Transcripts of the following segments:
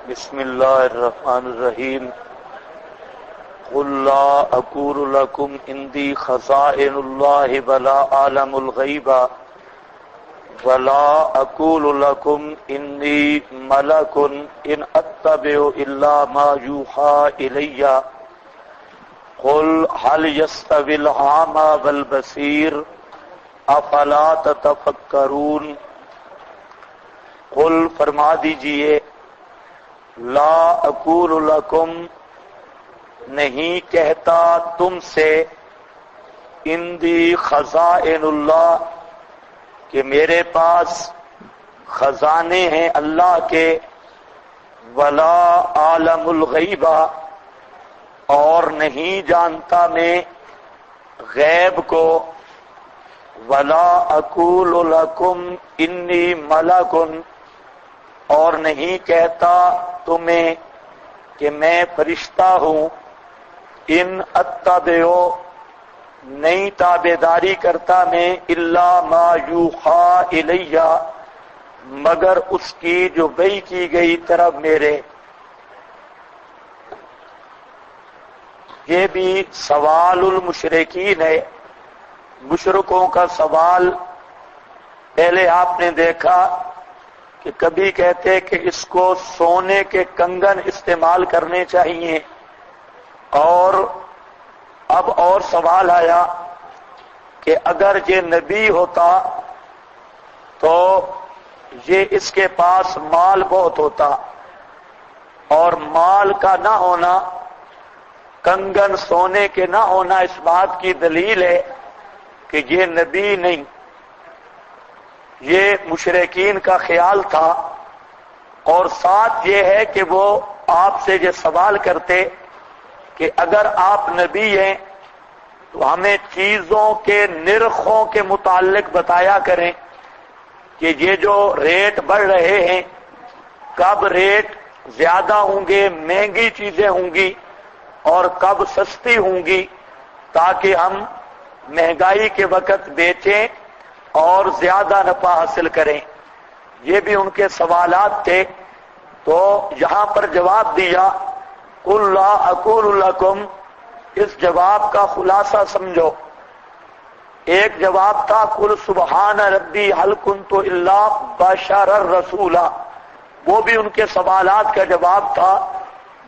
بسم اللہ الرحمن الرحیم قل لا اقول لكم عندي خزائن الله ولا اعلم الغیب ولا اقول لكم انی ملک ان اتبع الا ما یوحى الی قل هل يستوي الاعمى والبصیر افلا تتفکرون۔ قل فرما دیجئے لا اقول لکم نہیں کہتا تم سے عندی خزائن اللہ کہ میرے پاس خزانے ہیں اللہ کے، ولا عالم الغیب اور نہیں جانتا میں غیب کو، ولا اقول لکم انی ملک اور نہیں کہتا تمہیں کہ میں فرشتہ ہوں، ان اتبعو نہیں تابعداری کرتا میں الا ما یوحى الی مگر اس کی جو وحی کی گئی طرف میرے۔ یہ بھی سوال المشرکین ہے، مشرکوں کا سوال۔ پہلے آپ نے دیکھا کہ کبھی کہتے کہ اس کو سونے کے کنگن استعمال کرنے چاہیے، اور اب اور سوال آیا کہ اگر یہ نبی ہوتا تو یہ اس کے پاس مال بہت ہوتا، اور مال کا نہ ہونا، کنگن سونے کے نہ ہونا اس بات کی دلیل ہے کہ یہ نبی نہیں۔ یہ مشرکین کا خیال تھا، اور ساتھ یہ ہے کہ وہ آپ سے یہ سوال کرتے کہ اگر آپ نبی ہیں تو ہمیں چیزوں کے نرخوں کے متعلق بتایا کریں کہ یہ جو ریٹ بڑھ رہے ہیں کب ریٹ زیادہ ہوں گے، مہنگی چیزیں ہوں گی، اور کب سستی ہوں گی، تاکہ ہم مہنگائی کے وقت بیچیں اور زیادہ نفع حاصل کریں۔ یہ بھی ان کے سوالات تھے۔ تو یہاں پر جواب دیا قل لا اقول لکم، اس جواب کا خلاصہ سمجھو۔ ایک جواب تھا قل سبحان ربی هل کنت الا بشرا رسولا، وہ بھی ان کے سوالات کا جواب تھا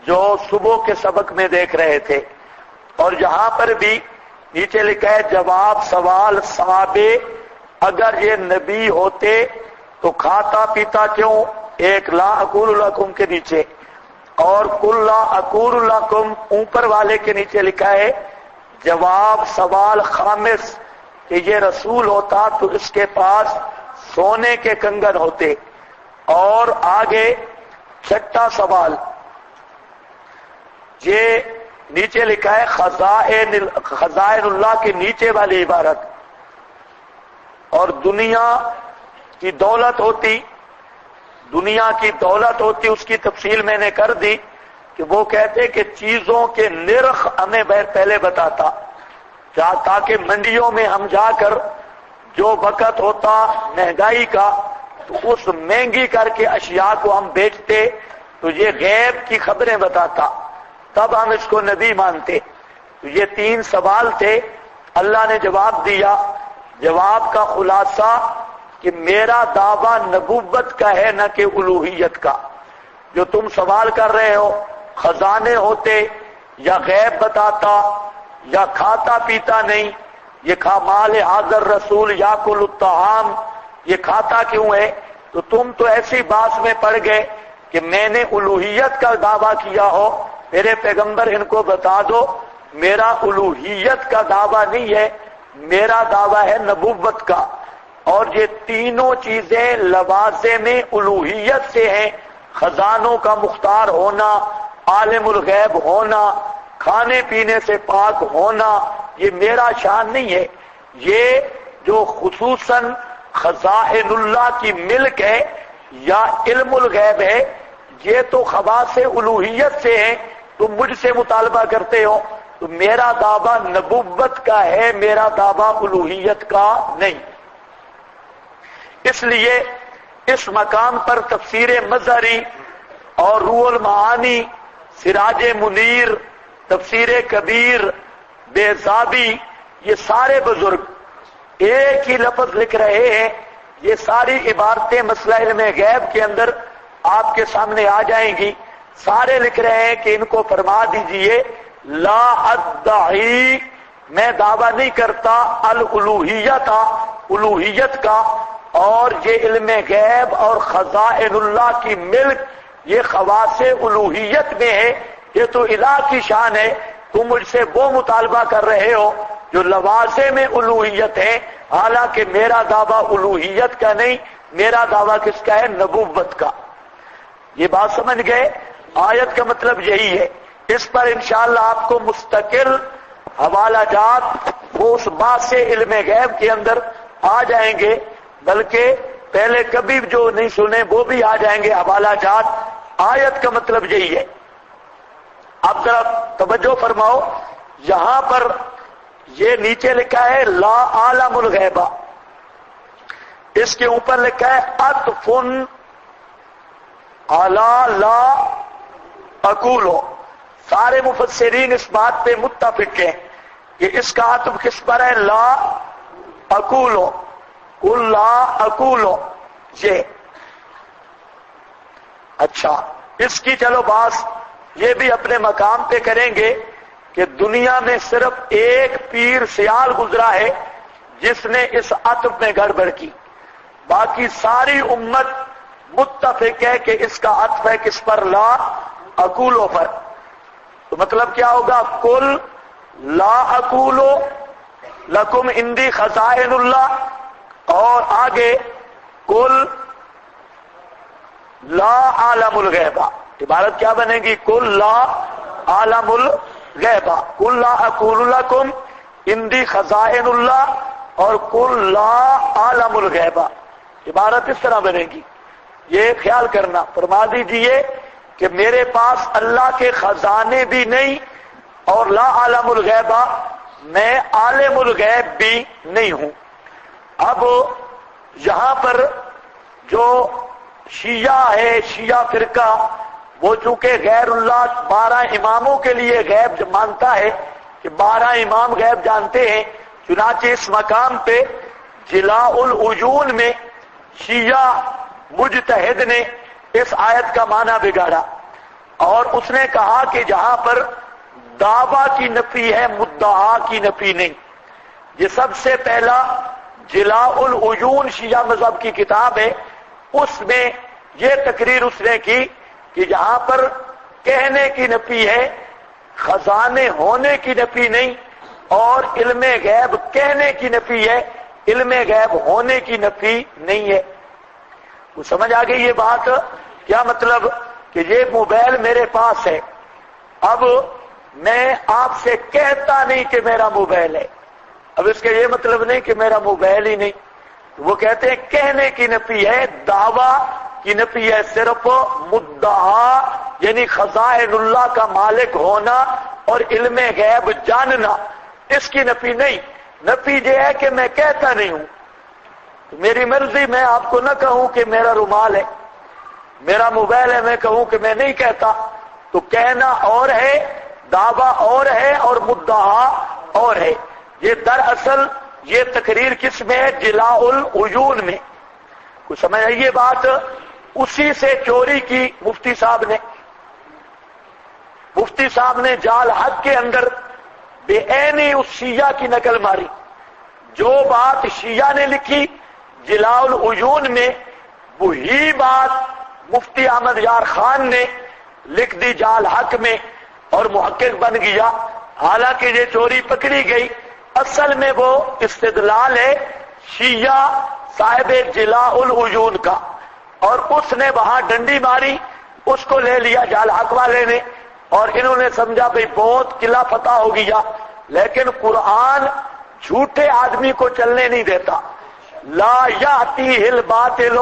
جو صبح کے سبق میں دیکھ رہے تھے۔ اور یہاں پر بھی نیچے لکھا ہے جواب سوال ثوابے، اگر یہ نبی ہوتے تو کھاتا پیتا کیوں، ایک لا اقول لکم کے نیچے، اور قل لا اقول لکم اوپر والے کے نیچے لکھا ہے جواب سوال خامس کہ یہ رسول ہوتا تو اس کے پاس سونے کے کنگن ہوتے۔ اور آگے چھٹا سوال یہ نیچے لکھا ہے خزائن اللہ کے نیچے والی عبارت، اور دنیا کی دولت ہوتی، دنیا کی دولت ہوتی، اس کی تفصیل میں نے کر دی کہ وہ کہتے کہ چیزوں کے نرخ ہمیں پہلے بتاتا، تاکہ منڈیوں میں ہم جا کر جو وقت ہوتا مہنگائی کا تو اس مہنگی کر کے اشیاء کو ہم بیچتے، تو یہ غیب کی خبریں بتاتا، تب ہم اس کو نبی مانتے۔ تو یہ تین سوال تھے، اللہ نے جواب دیا۔ جواب کا خلاصہ کہ میرا دعویٰ نبوت کا ہے نہ کہ الوہیت کا۔ جو تم سوال کر رہے ہو خزانے ہوتے یا غیب بتاتا یا کھاتا پیتا نہیں، یہ مال حاضر رسول یاکل الطعام، یہ کھاتا کیوں ہے؟ تو تم تو ایسی بات میں پڑ گئے کہ میں نے الوہیت کا دعویٰ کیا ہو، میرے پیغمبر ان کو بتا دو میرا الوہیت کا دعویٰ نہیں ہے، میرا دعویٰ ہے نبوت کا۔ اور یہ تینوں چیزیں لوازم الوہیت سے ہیں، خزانوں کا مختار ہونا، عالم الغیب ہونا، کھانے پینے سے پاک ہونا، یہ میرا شان نہیں ہے۔ یہ جو خصوصاً خزائن اللہ کی ملک ہے یا علم الغیب ہے، یہ تو خواص الوہیت سے ہیں، تم مجھ سے مطالبہ کرتے ہو، تو میرا دعویٰ نبوت کا ہے، میرا دعویٰ الوہیت کا نہیں۔ اس لیے اس مقام پر تفسیر مظہری اور روح المعانی، سراج منیر، تفسیر کبیر، بیضابی، یہ سارے بزرگ ایک ہی لفظ لکھ رہے ہیں. یہ ساری عبارتیں مسئلہ علم غیب کے اندر آپ کے سامنے آ جائیں گی. سارے لکھ رہے ہیں کہ ان کو فرما دیجئے لا ادعی، میں دعویٰ نہیں کرتا الوہیت کا، اور یہ علم غیب اور خزائن اللہ کی ملک یہ خواص الوہیت میں ہے. یہ تو الہ کی شان ہے. تم مجھ سے وہ مطالبہ کر رہے ہو جو لوازم الوہیت ہے، حالانکہ میرا دعویٰ الوہیت کا نہیں، میرا دعویٰ کس کا ہے؟ نبوت کا. یہ بات سمجھ گئے؟ آیت کا مطلب یہی ہے. اس پر انشاءاللہ آپ کو مستقل حوالہ جات وہ اس بات سے علم غیب کے اندر آ جائیں گے، بلکہ پہلے کبھی جو نہیں سنے وہ بھی آ جائیں گے حوالہ جات. آیت کا مطلب یہی ہے. اب ذرا توجہ فرماؤ، یہاں پر یہ نیچے لکھا ہے لا عالم الغیبہ، اس کے اوپر لکھا ہے عطفن علی لا اقولو. سارے مفسرین اس بات پہ متفق ہیں کہ اس کا عطف کس پر ہے؟ لا اقولو، قل لا اقولو. یہ اچھا، اس کی چلو بات یہ بھی اپنے مقام پہ کریں گے کہ دنیا میں صرف ایک پیر سیال گزرا ہے جس نے اس عطف میں گڑبڑ کی. باقی ساری امت متفق ہے کہ اس کا عطف ہے کس پر؟ لا اقولو پر. تو مطلب کیا ہوگا؟ قل لا اقولو لکم عندی خزائن اللہ، اور آگے قل لا عالم الغیبہ. عبارت کیا بنے گی؟ قل لا عالم الغیبہ، قل لا اقول لکم عندی خزائن اللہ، اور قل لا عالم الغیبہ. عبارت اس طرح بنے گی. یہ خیال کرنا، فرما دیجئے کہ میرے پاس اللہ کے خزانے بھی نہیں اور لا عالم الغیبہ، میں عالم الغیب بھی نہیں ہوں. اب یہاں پر جو شیعہ ہے، شیعہ فرقہ، وہ چونکہ غیر اللہ 12 اماموں کے لیے غیب مانتا ہے کہ 12 امام غیب جانتے ہیں. چنانچہ اس مقام پہ جلاء العیون میں شیعہ مجتہد نے اس آیت کا معنی بگاڑا، اور اس نے کہا کہ جہاں پر دعویٰ کی نفی ہے، مدعا کی نفی نہیں. یہ سب سے پہلا جلاء العیون شیعہ مذہب کی کتاب ہے، اس میں یہ تقریر اس نے کی کہ جہاں پر کہنے کی نفی ہے، خزانے ہونے کی نفی نہیں، اور علم غیب کہنے کی نفی ہے، علم غیب ہونے کی نفی نہیں ہے. وہ سمجھ آ گئی یہ بات؟ کیا مطلب کہ یہ موبائل میرے پاس ہے، اب میں آپ سے کہتا نہیں کہ میرا موبائل ہے، اب اس کا یہ مطلب نہیں کہ میرا موبائل ہی نہیں. وہ کہتے ہیں کہنے کی نفی ہے، دعویٰ کی نفی ہے، صرف مدعا یعنی خزائن اللہ کا مالک ہونا اور علم غیب جاننا، اس کی نفی نہیں. نفی یہ ہے کہ میں کہتا نہیں ہوں. میری مرضی میں آپ کو نہ کہوں کہ میرا رومال ہے، میرا موبائل ہے، میں کہوں کہ میں نہیں کہتا. تو کہنا اور ہے، دعویٰ اور ہے، اور مدعا اور ہے. یہ دراصل یہ تقریر کس میں ہے؟ جلاء العیون میں. کچھ سمجھ آئیے بات؟ اسی سے چوری کی مفتی صاحب نے جال حق کے اندر بے عینی اس شیعہ کی نقل ماری. جو بات شیعہ نے لکھی جلاء العیون میں، وہی بات مفتی احمد یار خان نے لکھ دی جال حق میں، اور محقق بن گیا. حالانکہ یہ چوری پکڑی گئی، اصل میں وہ استدلال ہے شیعہ صاحب جلاء العیون کا، اور اس نے وہاں ڈنڈی ماری، اس کو لے لیا جال حق والے نے، اور انہوں نے سمجھا بھئی بہت قلعہ فتح ہو گیا. لیکن قرآن جھوٹے آدمی کو چلنے نہیں دیتا. لا یأتیہ الباطل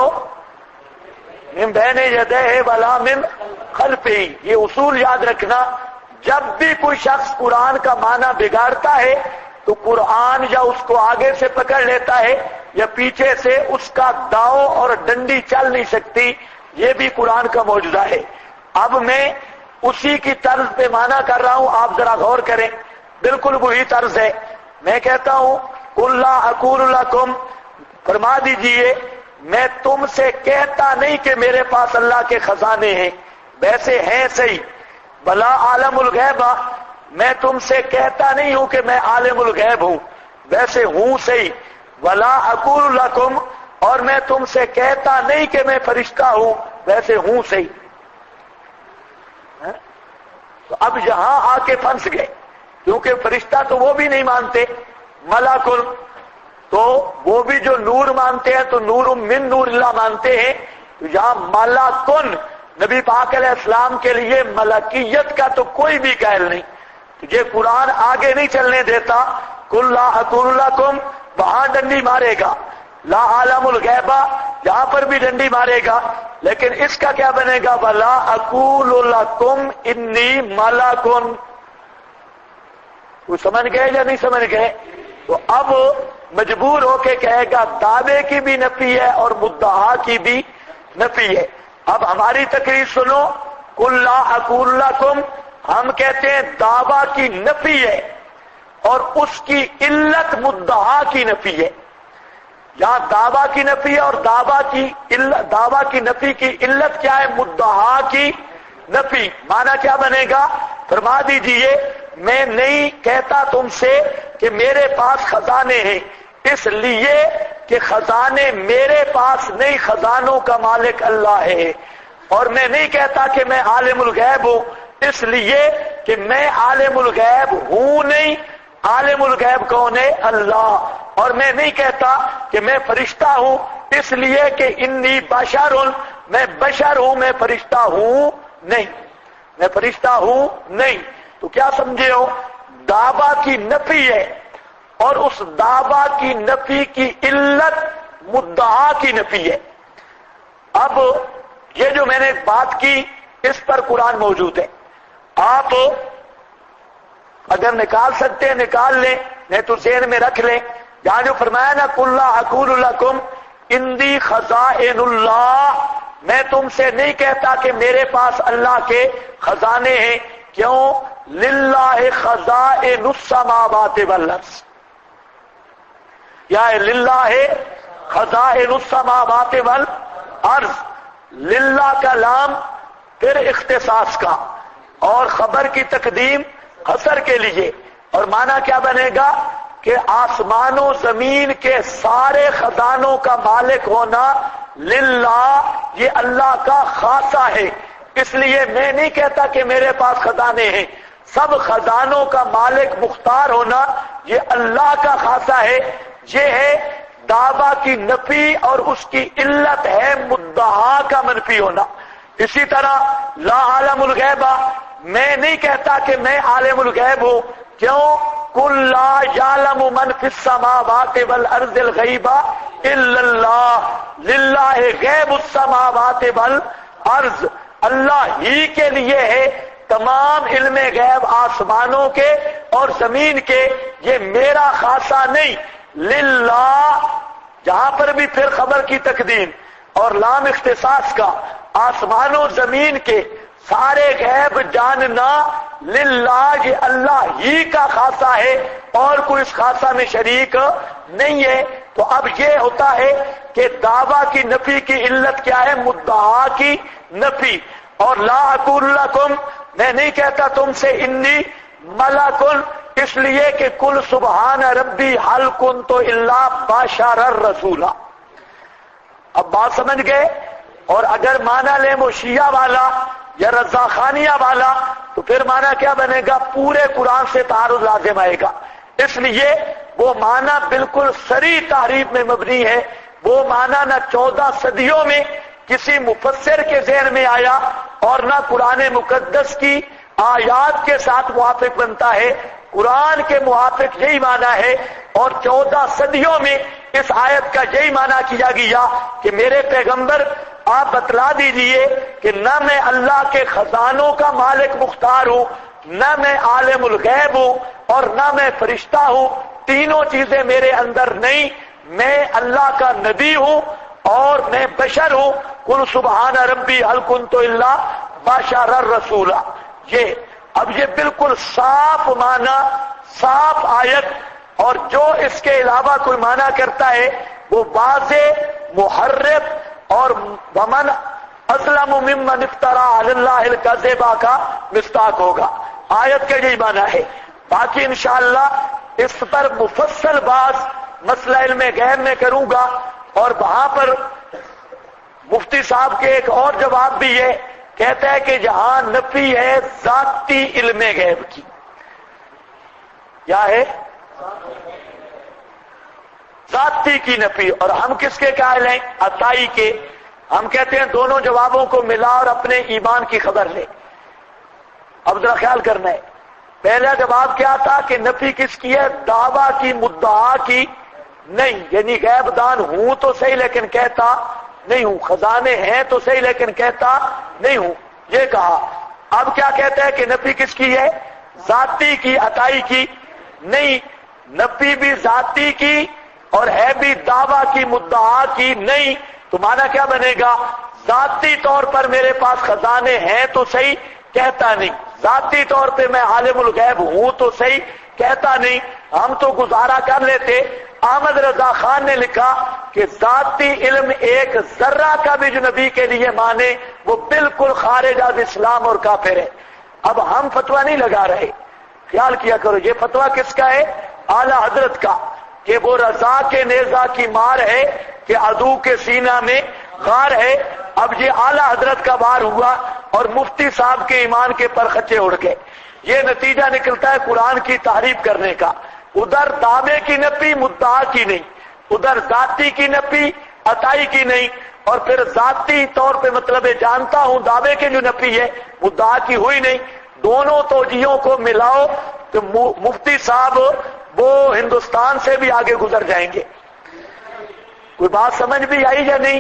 من بین یدیہ ولا من خلفہ. یہ اصول یاد رکھنا، جب بھی کوئی شخص قرآن کا معنی بگاڑتا ہے تو قرآن یا اس کو آگے سے پکڑ لیتا ہے یا پیچھے سے اس کا داؤں اور ڈنڈی چل نہیں سکتی. یہ بھی قرآن کا معجزہ ہے. اب میں اسی کی طرز پہ معنی کر رہا ہوں، آپ ذرا غور کریں، بالکل وہی طرز ہے. میں کہتا ہوں قل لا اقول لکم، فرما دیجئے میں تم سے کہتا نہیں کہ میرے پاس اللہ کے خزانے ہیں، ویسے ہیں صحیح. بلا عالم الغیب، میں تم سے کہتا نہیں ہوں کہ میں عالم الغیب ہوں، ویسے ہوں صحیح. ولا اقول لکم، اور میں تم سے کہتا نہیں کہ میں فرشتہ ہوں، ویسے ہوں صحیح. تو اب یہاں آ کے پھنس گئے، کیونکہ فرشتہ تو وہ بھی نہیں مانتے، ملکن تو وہ بھی جو نور مانتے ہیں تو نور من نور اللہ مانتے ہیں. تو یہاں ملکن، نبی پاک علیہ السلام کے لیے ملکیت کا تو کوئی بھی قائل نہیں. تجھے قرآن آگے نہیں چلنے دیتا. قل لا اقول لکم، وہاں ڈنڈی مارے گا. لا عالم الغیبہ، یہاں پر بھی ڈنڈی مارے گا. لیکن اس کا کیا بنے گا؟ ولا اقول لکم انی ملکن. وہ سمجھ گئے یا نہیں سمجھ گئے؟ تو اب مجبور ہو کے کہے گا دعوے کی بھی نفی ہے اور مدعا کی بھی نفی ہے. اب ہماری تقریر سنو. قل لا اقول لکم، ہم کہتے ہیں دعویٰ کی نفی ہے اور اس کی علت مدعا کی نفی ہے. یہاں دعویٰ کی نفی ہے اور دعویٰ کی نفی کی علت کیا ہے؟ مدعا کی نفی. معنی کیا بنے گا؟ فرما دیجئے میں نہیں کہتا تم سے کہ میرے پاس خزانے ہیں، اس لیے کہ خزانے میرے پاس نہیں، خزانوں کا مالک اللہ ہے. اور میں نہیں کہتا کہ میں عالم الغیب ہوں، اس لیے کہ میں عالم الغیب ہوں نہیں. عالم الغیب کون ہے؟ اللہ. اور میں نہیں کہتا کہ میں فرشتہ ہوں، اس لیے کہ انی بشر، میں بشر ہوں، میں فرشتہ ہوں نہیں، میں فرشتہ ہوں نہیں. تو کیا سمجھے ہو؟ دعویٰ کی نفی ہے اور اس دعویٰ کی نفی کی علت مدعا کی نفی ہے. اب یہ جو میں نے بات کی اس پر قرآن موجود ہے، آپ اگر نکال سکتے ہیں نکال لیں، نہیں تو ذہن میں رکھ لیں. یہاں جو فرمایا نا قل لا اقول لکم عندی خزائن اللہ، میں تم سے نہیں کہتا کہ میرے پاس اللہ کے خزانے ہیں. کیوں؟ للہ خزائن السماوات والارض، یا للہ خزائن السماوات والارض. للہ کا لام پھر اختصاص کا اور خبر کی تقدیم حصر کے لیے. اور معنی کیا بنے گا؟ کہ آسمان و زمین کے سارے خزانوں کا مالک ہونا للہ، یہ اللہ کا خاصہ ہے. اس لیے میں نہیں کہتا کہ میرے پاس خزانے ہیں، سب خزانوں کا مالک مختار ہونا یہ اللہ کا خاصہ ہے. یہ ہے دعویٰ کی نفی اور اس کی علت ہے مدعا کا منفی ہونا. اسی طرح لا عالم الغیب، میں نہیں کہتا کہ میں عالم الغیب ہوں. کیوں؟ قل لا یعلم من فی السماوات والارض الغیب الا اللہ، للہ غیب السماوات والارض، اللہ ہی کے لیے ہے تمام علم غیب آسمانوں کے اور زمین کے، یہ میرا خاصہ نہیں. للہ جہاں پر بھی پھر خبر کی تقدیم اور لام اختصاص کا، آسمانوں زمین کے سارے غیب جاننا للہ، یہ اللہ ہی کا خاصہ ہے اور کوئی اس خاصہ میں شریک نہیں ہے. تو اب یہ ہوتا ہے کہ دعویٰ کی نفی کی علت کیا ہے؟ مدعا کی نفی. اور لا اقول لکم، میں نہیں کہتا تم سے انی ملکن، اس لیے کہ کل سبحان ربی حل کنت الا بشرا رسولا. اب بات سمجھ گئے؟ اور اگر مانا لیں وہ شیعہ والا یا رضا خانیہ والا تو پھر مانا کیا بنے گا؟ پورے قرآن سے تعارض لازم آئے گا. اس لیے وہ مانا بالکل صریح تحریف میں مبنی ہے. وہ مانا نہ 14 صدیوں میں کسی مفسر کے ذہن میں آیا اور نہ قرآن مقدس کی آیات کے ساتھ موافق بنتا ہے. قرآن کے موافق یہی معنی ہے اور 14 صدیوں میں اس آیت کا یہی معنی کیا گیا کہ میرے پیغمبر آپ بتلا دیجئے کہ نہ میں اللہ کے خزانوں کا مالک مختار ہوں، نہ میں عالم الغیب ہوں اور نہ میں فرشتہ ہوں. تینوں چیزیں میرے اندر نہیں. میں اللہ کا نبی ہوں اور میں بشر ہوں. قل سبحان ربی ہل کنت الا بشر الرسول، یہ اب یہ بالکل صاف معنی، صاف آیت، اور جو اس کے علاوہ کوئی معنی کرتا ہے وہ واضح محرف اور ومن اظلم ممن افترى علی اللہ الکذب کا مصداق ہوگا۔ آیت کا یہی معنی ہے۔ باقی انشاءاللہ اس پر مفصل بات مسئلہ علم غیب میں کروں گا، اور وہاں پر مفتی صاحب کے ایک اور جواب بھی ہے، کہتا ہے کہ جہاں نفی ہے ذاتی علم غیب کی، کیا ہے؟ ذاتی کی نفی، اور ہم کس کے قائل ہیں؟ عطائی کے۔ ہم کہتے ہیں دونوں جوابوں کو ملا اور اپنے ایمان کی خبر لے۔ اب ذرا خیال کرنا ہے، پہلا جواب کیا تھا کہ نفی کس کی ہے؟ دعویٰ کی، مدعا کی نہیں، یعنی غیب دان ہوں تو صحیح لیکن کہتا نہیں ہوں، خزانے ہیں تو صحیح لیکن کہتا نہیں ہوں، یہ کہا۔ اب کیا کہتا ہے کہ نفی کس کی ہے؟ ذاتی کی، عطائی کی نہیں، نفی بھی ذاتی کی اور ہے بھی دعویٰ کی، مدعا کی نہیں۔ تو معنی کیا بنے گا؟ ذاتی طور پر میرے پاس خزانے ہیں تو صحیح، کہتا نہیں، ذاتی طور پہ میں عالم الغیب ہوں تو صحیح، کہتا نہیں۔ ہم تو گزارا کر لیتے۔ احمد رضا خان نے لکھا کہ ذاتی علم ایک ذرہ کا بھی جو نبی کے لیے مانے وہ بالکل خارج از اسلام اور کافر ہے۔ اب ہم فتویٰ نہیں لگا رہے، خیال کیا کرو، یہ فتویٰ کس کا ہے؟ اعلی حضرت کا، کہ وہ رضا کے نیزہ کی مار ہے کہ عدو کے سینہ میں غار ہے۔ اب یہ اعلی حضرت کا وار ہوا اور مفتی صاحب کے ایمان کے پر خچے اڑ گئے۔ یہ نتیجہ نکلتا ہے قرآن کی تحریف کرنے کا۔ ادھر دعوے کی نفی، مدعا کی نہیں، ادھر ذاتی کی نفی، عطائی کی نہیں، اور پھر ذاتی طور پہ مطلب جانتا ہوں دعوے کی جو نفی ہے مدعا کی ہوئی نہیں۔ دونوں توجیہوں کو ملاؤ تو مفتی صاحب وہ ہندوستان سے بھی آگے گزر جائیں گے۔ کوئی بات سمجھ بھی آئی یا نہیں؟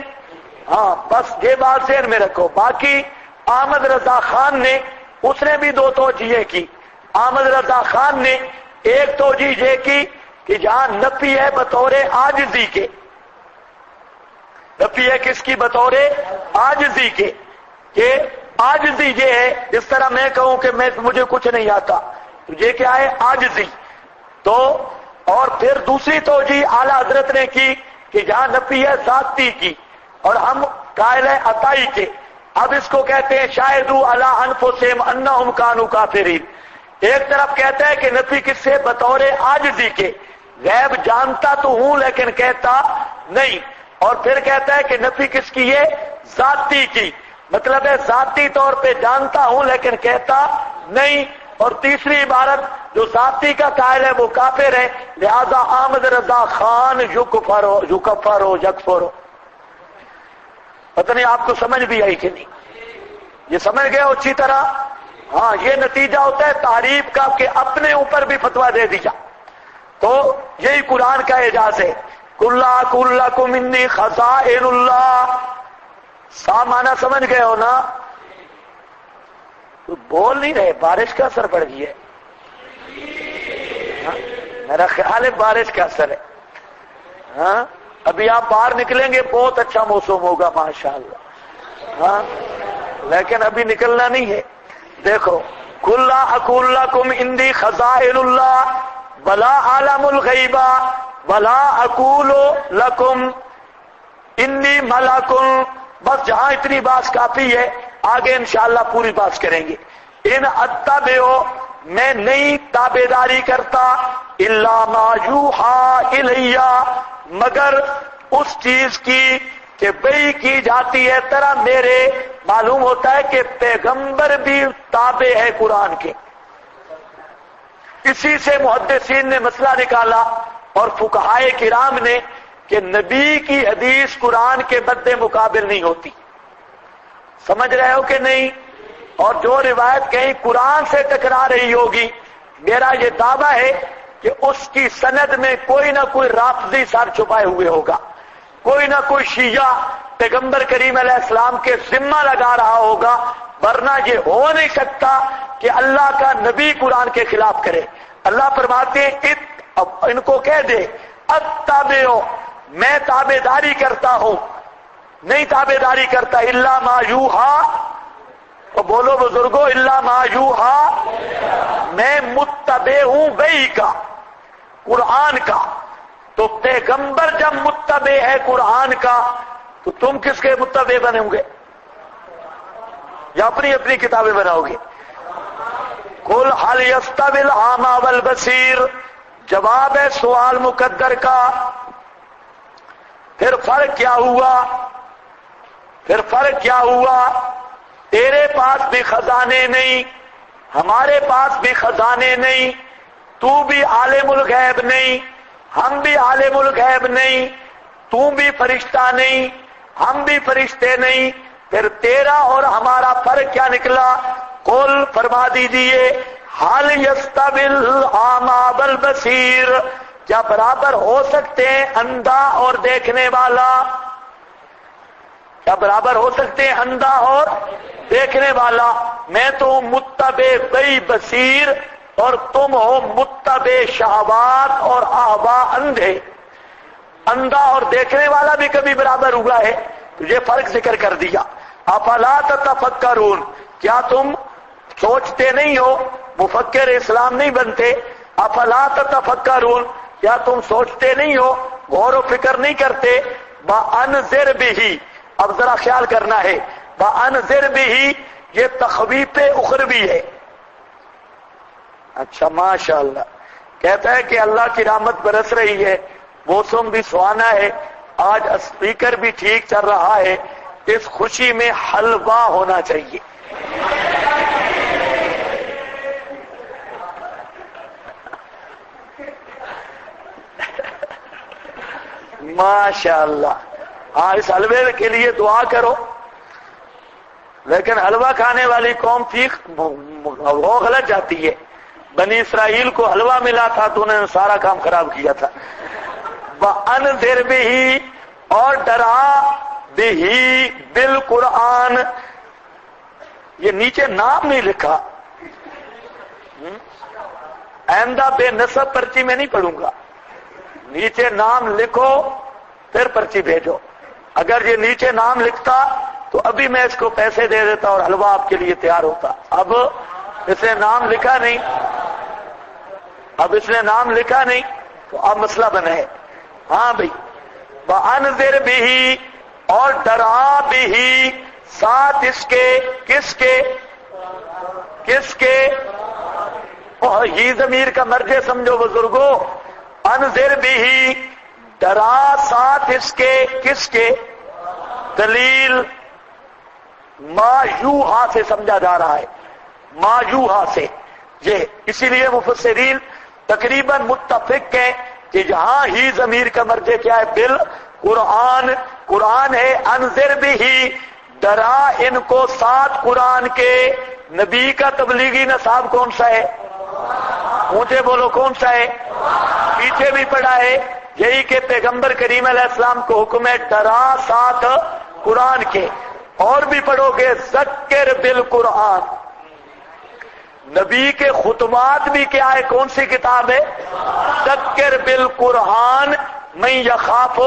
ہاں، بس یہ بات ذہن میں رکھو۔ باقی احمد رضا خان نے، اس نے بھی دو توجیہیں کی۔ احمد رضا خان نے ایک توجیہ یہ کی کہ جہاں نفی ہے بطور عاجزی کے، نفی ہے کس کی؟ بطور عاجزی کے، کہ عاجزی یہ ہے جس طرح میں کہوں کہ مجھے کچھ نہیں آتا، تو یہ کیا ہے؟ عاجزی۔ تو اور پھر دوسری توجیہ اعلی حضرت نے کی کہ جہاں نفی ہے ذاتی کی اور ہم قائل ہے عطائی کے۔ اب اس کو کہتے ہیں شاہدوا علی انفسہم انہم کانوا کافرین۔ ایک طرف کہتا ہے کہ نفی کس سے؟ بطور عاجزی کے، غیب جانتا تو ہوں لیکن کہتا نہیں، اور پھر کہتا ہے کہ نفی کس کی ہے؟ ذاتی کی، مطلب ہے ذاتی طور پہ جانتا ہوں لیکن کہتا نہیں، اور تیسری عبارت جو ذاتی کا قائل ہے وہ کافر ہے، لہذا احمد رضا خان یکفر۔ پتہ نہیں آپ کو سمجھ بھی آئی کہ نہیں؟ یہ سمجھ گئے اچھی طرح؟ ہاں، یہ نتیجہ ہوتا ہے تعریف کا کہ اپنے اوپر بھی فتویٰ دے دیا۔ تو یہی قرآن کا اعجاز ہے۔ قُلْ أَقُلْ لَكُمْ إِنِّي خَزَائِنُ اللَّهِ، صاحب معنی سمجھ گئے ہو نا؟ تو بول نہیں رہے، بارش کا اثر پڑ گئی ہے۔ میرا خیال ہے بارش کا اثر ہے۔ ہاں، ابھی آپ باہر نکلیں گے بہت اچھا موسم ہوگا ماشاءاللہ، ہاں، لیکن ابھی نکلنا نہیں ہے۔ دیکھو، قُلْ أَقُلْ لَكُمْ إِنِّي خَزَائِنُ اللَّهِ وَلَا أَعْلَمُ الْغَيْبَ وَلَا أَقُولُ لَكُمْ إِنِّي مَلَكٌ۔ بس جہاں اتنی بات کافی ہے، آگے انشاءاللہ پوری بات کریں گے۔ ان اتبعو، میں نہیں تابعداری کرتا، الا ما یوحی الی، مگر اس چیز کی کہ وحی کی جاتی ہے طرح میرے۔ معلوم ہوتا ہے کہ پیغمبر بھی تابع ہے قرآن کے۔ اسی سے محدثین نے مسئلہ نکالا اور فقہائے کرام نے کہ نبی کی حدیث قرآن کے مد مقابل نہیں ہوتی۔ سمجھ رہے ہو کہ نہیں؟ اور جو روایت کہیں قرآن سے ٹکرا رہی ہوگی، میرا یہ دعویٰ ہے کہ اس کی سند میں کوئی نہ کوئی رافضی سر چھپائے ہوئے ہوگا، کوئی نہ کوئی شیعہ پیغمبر کریم علیہ السلام کے ذمہ لگا رہا ہوگا، ورنہ یہ ہو نہیں سکتا کہ اللہ کا نبی قرآن کے خلاف کرے۔ اللہ فرماتے ہیں ان کو کہہ دے اتبعو، میں تابعداری کرتا ہوں، نہیں تابعداری کرتا، الا ما یوحی تو بولو بزرگوں الا ما یوحا، میں متبع ہوں وحی کا، قرآن کا. تو پیغمبر جب متبع ہے قرآن کا تو تم کس کے متبع بنو گے یا اپنی اپنی کتابیں بناؤ گے؟ قل هل يستوي الأعمى والبصير، جواب ہے سوال مقدر کا. پھر فرق کیا ہوا؟ پھر فرق کیا ہوا؟ تیرے پاس بھی خزانے نہیں، ہمارے پاس بھی خزانے نہیں، تو بھی عالم الغیب نہیں، ہم بھی عالم الغیب نہیں، تو بھی فرشتہ نہیں، ہم بھی فرشتے نہیں. پھر تیرا اور ہمارا فرق کیا نکلا؟ قل فرما دیجئے حال یستوی الاعمی والبصیر، کیا برابر ہو سکتے ہیں اندھا اور دیکھنے والا؟ کیا برابر ہو سکتے ہیں اندھا اور دیکھنے والا؟ میں تو ہوں متبع بئی بصیر اور تم ہو متبع شہوات اور احوا اندھے. اندھا اور دیکھنے والا بھی کبھی برابر ہوا ہے؟ تو یہ فرق ذکر کر دیا. افلا تتفکرون، کیا تم سوچتے نہیں ہو؟ مفکر اسلام نہیں بنتے. افلا تتفکرون، کیا تم سوچتے نہیں ہو، غور و فکر نہیں کرتے؟ وانذر به، اب ذرا خیال کرنا ہے، وانذر به یہ تخویف اخروی ہے. اچھا ماشاءاللہ، کہتا ہے کہ اللہ کی رحمت برس رہی ہے، موسم بھی سہانا ہے، آج اسپیکر بھی ٹھیک چل رہا ہے، اس خوشی میں حلوہ ہونا چاہیے. ماشاءاللہ. ہاں اس حلوے کے لیے دعا کرو. لیکن حلوہ کھانے والی قوم تھی وہ غلط جاتی ہے. بنی اسرائیل کو حلوہ ملا تھا تو انہوں نے سارا کام خراب کیا تھا. وَأَنذِرْ بِهِ، اور ڈرا بِهِ بالقرآن. یہ نیچے نام نہیں لکھا، آئندہ بے نصب پرچی میں نہیں پڑھوں گا. نیچے نام لکھو پھر پرچی بھیجو. اگر یہ نیچے نام لکھتا تو ابھی میں اس کو پیسے دے دیتا اور حلوہ آپ کے لیے تیار ہوتا. اب اس نے نام لکھا نہیں، اب اس نے نام لکھا نہیں تو اب مسئلہ بنا ہے. ہاں بھائی، وَأَنذِرْ بِهِ، اور ڈرا بھی ساتھ اس کے، کس کے؟ کس کے؟ یہ ضمیر کا مرجع سمجھو بزرگو. انذر بھی، ڈرا ساتھ اس کے، کس کے؟ دلیل ما یوحا سے سمجھا جا رہا ہے، ما یوحا سے. یہ اسی لیے مفسرین تقریباً متفق ہیں کہ جہاں ہی ضمیر کا مرجع کیا ہے؟ بال قرآن. قرآن ہے. انذر بھی، ڈرا ان کو ساتھ قرآن کے. نبی کا تبلیغی نصاب کون سا ہے؟ اونچے بولو کون سا ہے؟ پیچھے بھی پڑھا ہے یہی کہ پیغمبر کریم علیہ السلام کو حکم ہے ڈرا ساتھ قرآن کے. اور بھی پڑھو گے ذکر بالقرآن. نبی کے خطبات بھی کیا ہے؟ کون سی کتاب ہے؟ ذکر بالقرآن من یخاف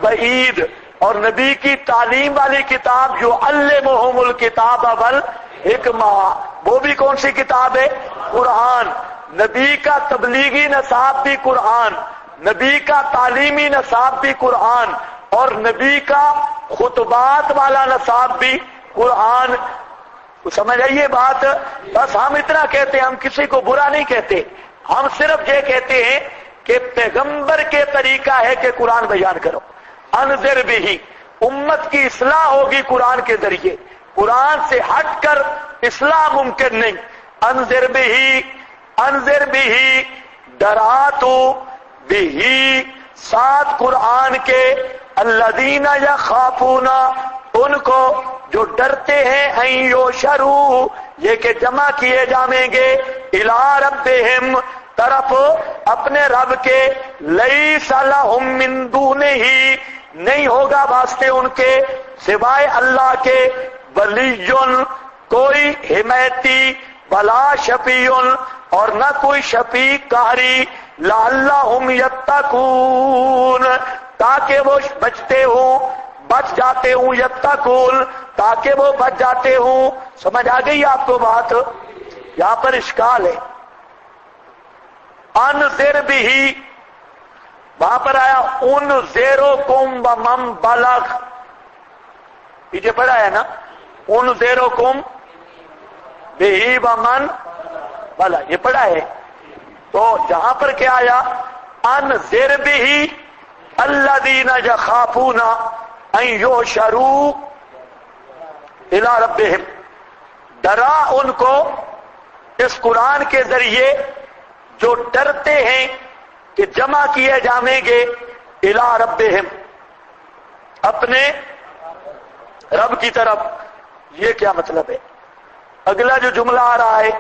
وعید. اور نبی کی تعلیم والی کتاب جو علمہم الکتاب والحکمہ، وہ بھی کون سی کتاب ہے؟ قرآن. نبی کا تبلیغی نصاب بھی قرآن، نبی کا تعلیمی نصاب بھی قرآن، اور نبی کا خطبات والا نصاب بھی قرآن. سمجھ آئیے بات؟ بس ہم اتنا کہتے ہیں، ہم کسی کو برا نہیں کہتے، ہم صرف یہ کہتے ہیں کہ پیغمبر کے طریقہ ہے کہ قرآن بیان کرو. انذر بھی، امت کی اصلاح ہوگی قرآن کے ذریعے، قرآن سے ہٹ کر اصلاح ممکن نہیں. انذر بھی، انذر بھی، ڈرا تو بھی ساتھ قرآن کے، الذین یخافون، ان کو جو ڈرتے ہیں، ان یحشروا، یہ کہ جمع کیے جائیں گے، الی ربہم، طرف اپنے رب کے، لیس لہم من دونہ، نہیں ہوگا واسطے ان کے سوائے اللہ کے، ولی، کوئی حمایتی، ولا شفیع، اور نہ کوئی شفیع قہری، لعلہم یتقون، تاکہ وہ بچتے ہوں، بچ جاتے ہوں، یتقون تاکہ وہ بچ جاتے ہوں۔ سمجھ آ گئی آپ کو بات؟ یہاں پر اشکال ہے۔ انذر بھی، وہاں پر آیا انذرکم ومن بلغ، پیچھے پڑھا ہے نا انذرکم بہ ومن بلغ، یہ پڑھا ہے۔ تو جہاں پر کیا آیا انذر بھی الذین یخافون ان یحشروا الی ربہم، ڈرا ان کو اس قرآن کے ذریعے جو ڈرتے ہیں کہ جمع کیے جائیں گے الی ربہم، اپنے رب کی طرف۔ یہ کیا مطلب ہے؟ اگلا جو جملہ آ رہا ہے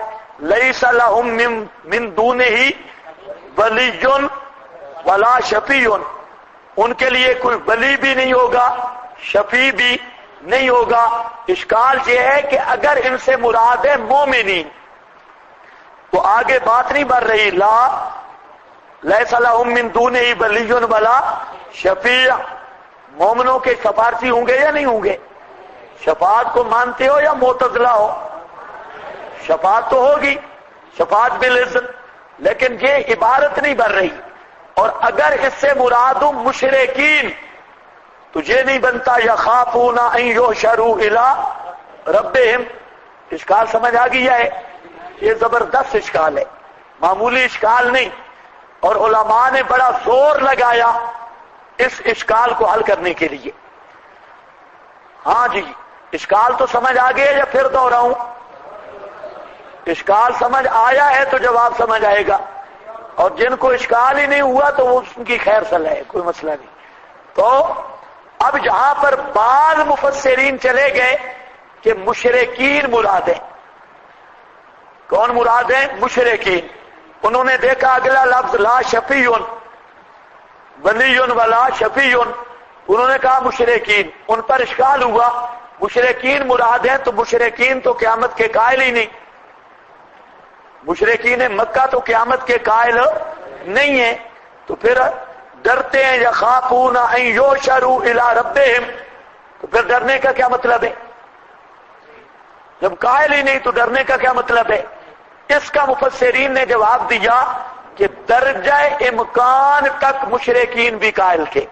لیس لہم من دونہ ولی ولا شفیع، ان کے لیے کوئی ولی بھی نہیں ہوگا، شفیع بھی نہیں ہوگا۔ اشکال یہ ہے کہ اگر ان سے مراد ہے مومنین تو آگے بات نہیں بڑھ رہی، لا لیس لہم من دونہ ولی ولا شفیع، مومنوں کے سفارشی ہوں گے یا نہیں ہوں گے؟ شفاعت کو مانتے ہو یا معتزلہ ہو؟ شفاعت تو ہوگی، شفاعت بالاذن، لیکن یہ عبارت نہیں بن رہی۔ اور اگر اس سے مراد مشرکین تو یہ نہیں بنتا یخافون ان یحشروا الی ربہم۔ اشکال سمجھ آ گیا ہے؟ یہ زبردست اشکال ہے، معمولی اشکال نہیں، اور علماء نے بڑا زور لگایا اس اشکال کو حل کرنے کے لیے۔ ہاں جی، اشکال تو سمجھ آ گیا یا پھر دوہراؤں؟ اشکال سمجھ آیا ہے تو جواب سمجھ آئے گا، اور جن کو اشکال ہی نہیں ہوا تو وہ ان کی خیر صلاح ہے، کوئی مسئلہ نہیں۔ تو اب جہاں پر بعض مفسرین چلے گئے کہ مشرکین مراد ہیں، کون مراد ہیں؟ مشرکین۔ انہوں نے دیکھا اگلا لفظ لا شفیع ولی ولا شفیع، انہوں نے کہا مشرکین، ان پر اشکال ہوا مشرکین مراد ہیں تو مشرکین تو قیامت کے قائل ہی نہیں، مشرکین مکہ تو قیامت کے قائل نہیں ہیں، تو پھر ڈرتے ہیں یخافون ان یحشروا الی ربہم، تو پھر ڈرنے کا کیا مطلب ہے؟ جب قائل ہی نہیں تو ڈرنے کا کیا مطلب ہے؟ اس کا مفسرین نے جواب دیا کہ درجہ امکان تک مشرکین بھی قائل تھے،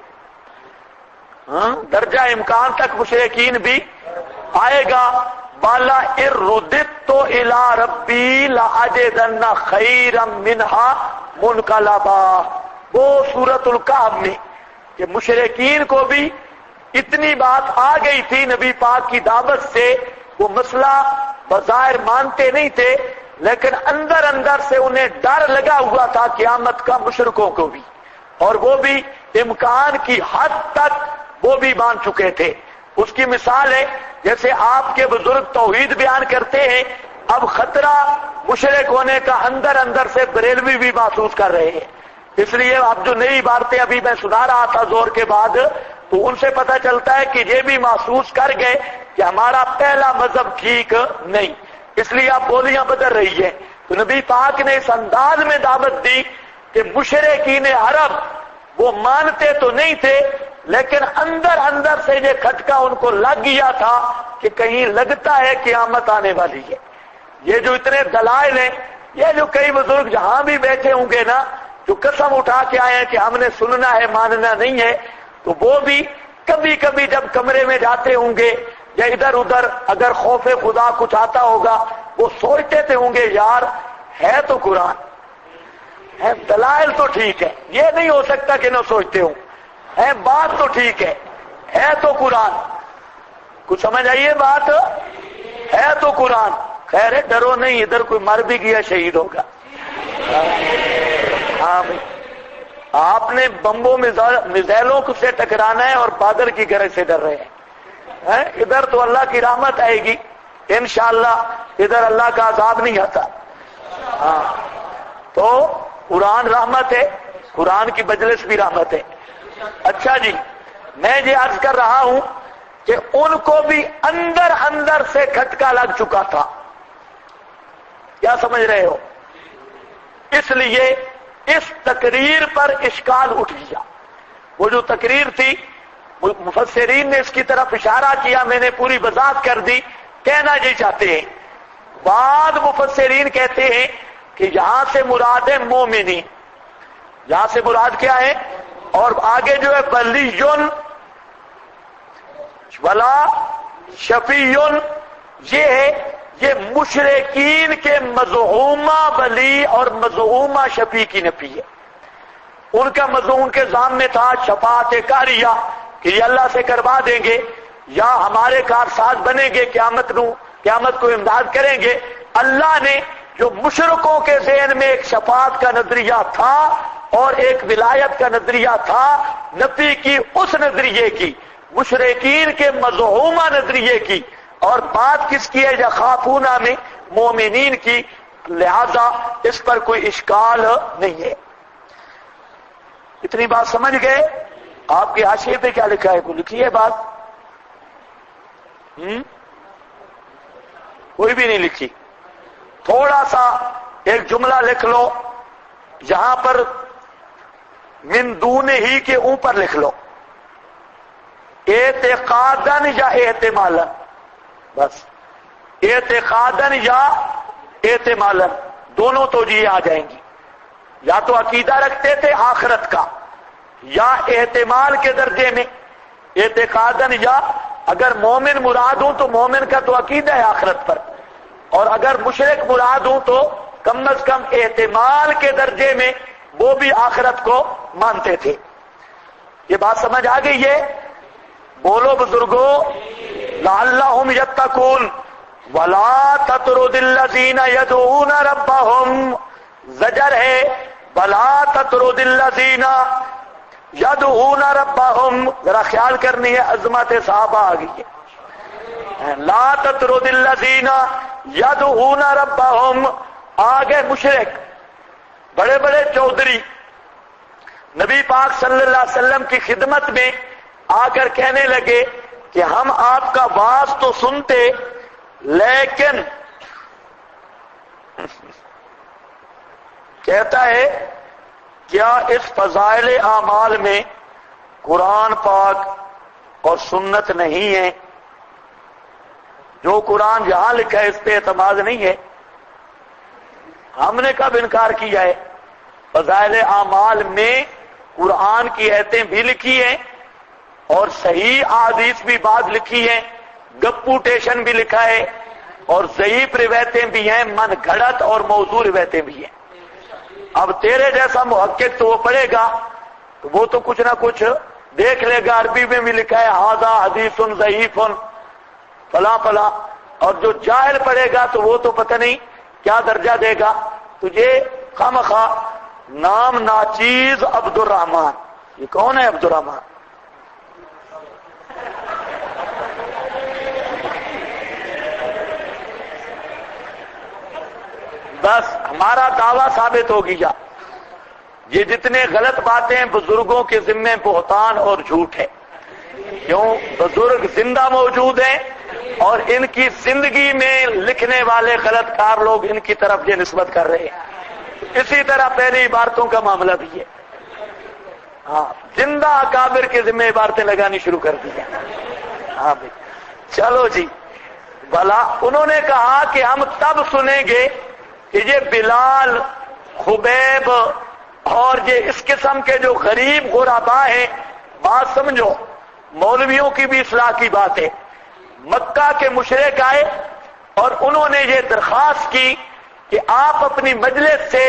درجہ امکان تک مشرکین بھی آئے گا۔ بالا ارددت الی ربی لاجدن خیرا منہا منقلبا، وہ سورۃ الکہف میں کہ مشرکین کو بھی اتنی بات آ گئی تھی نبی پاک کی دعوت سے، وہ مسئلہ بظاہر مانتے نہیں تھے لیکن اندر اندر سے انہیں ڈر لگا ہوا تھا قیامت کا، مشرکوں کو بھی، اور وہ بھی امکان کی حد تک وہ بھی مان چکے تھے۔ اس کی مثال ہے جیسے آپ کے بزرگ توحید بیان کرتے ہیں، اب خطرہ مشرک ہونے کا اندر اندر سے بریلوی بھی محسوس کر رہے ہیں، اس لیے اب جو نئی عبارتیں ابھی میں سنا رہا تھا زور کے بعد، تو ان سے پتہ چلتا ہے کہ یہ بھی محسوس کر گئے کہ ہمارا پہلا مذہب ٹھیک نہیں، اس لیے اب بولیاں بدل رہی ہیں۔ تو نبی پاک نے اس انداز میں دعوت دی کہ مشرکین عرب وہ مانتے تو نہیں تھے لیکن اندر اندر سے یہ کھٹکا ان کو لگ گیا تھا کہ کہیں لگتا ہے قیامت آنے والی ہے۔ یہ جو اتنے دلائل ہیں، یہ جو کئی بزرگ جہاں بھی بیٹھے ہوں گے نا، جو قسم اٹھا کے آئے ہیں کہ ہم نے سننا ہے ماننا نہیں ہے، تو وہ بھی کبھی کبھی جب کمرے میں جاتے ہوں گے یا ادھر ادھر اگر خوف خدا کچھ آتا ہوگا، وہ سوچتے تھے ہوں گے یار ہے تو قرآن ہے، دلائل تو ٹھیک ہے، یہ نہیں ہو سکتا کہ نہ سوچتے ہوں، ہے بات تو ٹھیک ہے تو قرآن، کچھ سمجھ آئیے بات، ہے تو قرآن، خیر ہے ڈرو نہیں، ادھر کوئی مر بھی گیا شہید ہوگا۔ ہاں بھائی، آپ نے بمبوں میزائلوں سے ٹکرانا ہے اور بادل کی گرج سے ڈر رہے ہیں، ادھر تو اللہ کی رحمت آئے گی انشاءاللہ، ادھر اللہ کا عذاب نہیں آتا۔ ہاں تو قرآن رحمت ہے، قرآن کی مجلس بھی رحمت ہے۔ اچھا جی، میں یہ عرض کر رہا ہوں کہ ان کو بھی اندر اندر سے کھٹکا لگ چکا تھا، کیا سمجھ رہے ہو؟ اس لیے اس تقریر پر اشکال اٹھ گیا۔ وہ جو تقریر تھی مفسرین نے اس کی طرف اشارہ کیا، میں نے پوری وضاحت کر دی، کہنا یہ چاہتے ہیں۔ بعد مفسرین کہتے ہیں کہ یہاں سے مراد ہے مومنین، یہاں سے مراد کیا ہے؟ اور آگے جو ہے ولیون ولا شفیعن، یہ ہے، یہ مشرکین کے مزعومہ ولی اور مزعومہ شفیع کی نفی ہے۔ ان کا مضمون کے سامنے تھا شفاعت کاریہ کہ یہ اللہ سے کروا دیں گے یا ہمارے کارساز بنیں گے، قیامت کو امداد کریں گے۔ اللہ نے جو مشرکوں کے ذہن میں ایک شفاعت کا نظریہ تھا اور ایک ولایت کا نظریہ تھا، نفی کی اس نظریے کی، مشرکین کے مزعومہ نظریے کی، اور بات کس کی ہے؟ یخافون میں مومنین کی، لہذا اس پر کوئی اشکال نہیں ہے۔ اتنی بات سمجھ گئے؟ آپ کے حاشیے پہ کیا لکھا ہے؟ کوئی لکھی ہے بات؟ کوئی بھی نہیں لکھی۔ تھوڑا سا ایک جملہ لکھ لو، یہاں پر من دون ہی کے اوپر لکھ لو اعتقادن یا احتمالن، بس اعتقادن یا احتمالن دونوں توجیہ آ جائیں گی۔ یا تو عقیدہ رکھتے تھے آخرت کا، یا احتمال کے درجے میں اعتقادن، یا اگر مومن مراد ہوں تو مومن کا تو عقیدہ ہے آخرت پر، اور اگر مشرک مراد ہوں تو کم از کم احتمال کے درجے میں وہ بھی آخرت کو مانتے تھے۔ یہ بات سمجھ آ گئی ہے؟ بولو بزرگوں، لعلہم یتقون ولا تطرد الذین یدعون ربہم، زجر ہے ولا تطرد الذین یدعون ربہم، ذرا خیال کرنی ہے، عظمت صحابہ آ گئی ہے۔ لا تطرد الذین یدعون ربہم، آگے مشرک، بڑے بڑے چودھری نبی پاک صلی اللہ علیہ وسلم کی خدمت میں آ کر کہنے لگے کہ ہم آپ کا واز تو سنتے، لیکن کہتا ہے کیا اس فضائل اعمال میں قرآن پاک اور سنت نہیں ہے؟ جو قرآن جہاں لکھا ہے اس پہ اعتماد نہیں ہے۔ ہم نے کب انکار کیا ہے؟ فضائل اعمال میں قرآن کی آیتیں بھی لکھی ہیں اور صحیح احادیث بھی بعض لکھی ہیں، گپوٹیشن بھی لکھا ہے، اور ضعیف روایتیں بھی ہیں، من گھڑت اور موضوع روایتیں بھی ہیں۔ اب تیرے جیسا محقق تو وہ پڑھے گا تو وہ تو کچھ نہ کچھ دیکھ لے گا، عربی میں بھی لکھا ہے ھذا حدیث ضعیف فلاں فلاں، اور جو جاہل پڑھے گا تو وہ تو پتہ نہیں کیا درجہ دے گا تجھے۔ خامخواہ نام ناچیز عبد الرحمن، یہ کون ہے عبد الرحمن؟ بس ہمارا دعویٰ ثابت ہو گیا، یہ جتنے غلط باتیں بزرگوں کے ذمے بہتان اور جھوٹ ہے۔ کیوں؟ بزرگ زندہ موجود ہیں اور ان کی زندگی میں لکھنے والے غلط کار لوگ ان کی طرف یہ نسبت کر رہے ہیں۔ اسی طرح پہلی عبارتوں کا معاملہ بھی ہے، ہاں، زندہ اکابر کے ذمہ عبارتیں لگانی شروع کر دی ہیں۔ ہاں بھائی، چلو جی، بھلا انہوں نے کہا کہ ہم تب سنیں گے کہ یہ بلال، خبیب اور یہ اس قسم کے جو غریب غربا ہیں، بات سمجھو، مولویوں کی بھی اصلاح کی بات ہے، مکہ کے مشرک آئے اور انہوں نے یہ درخواست کی کہ آپ اپنی مجلس سے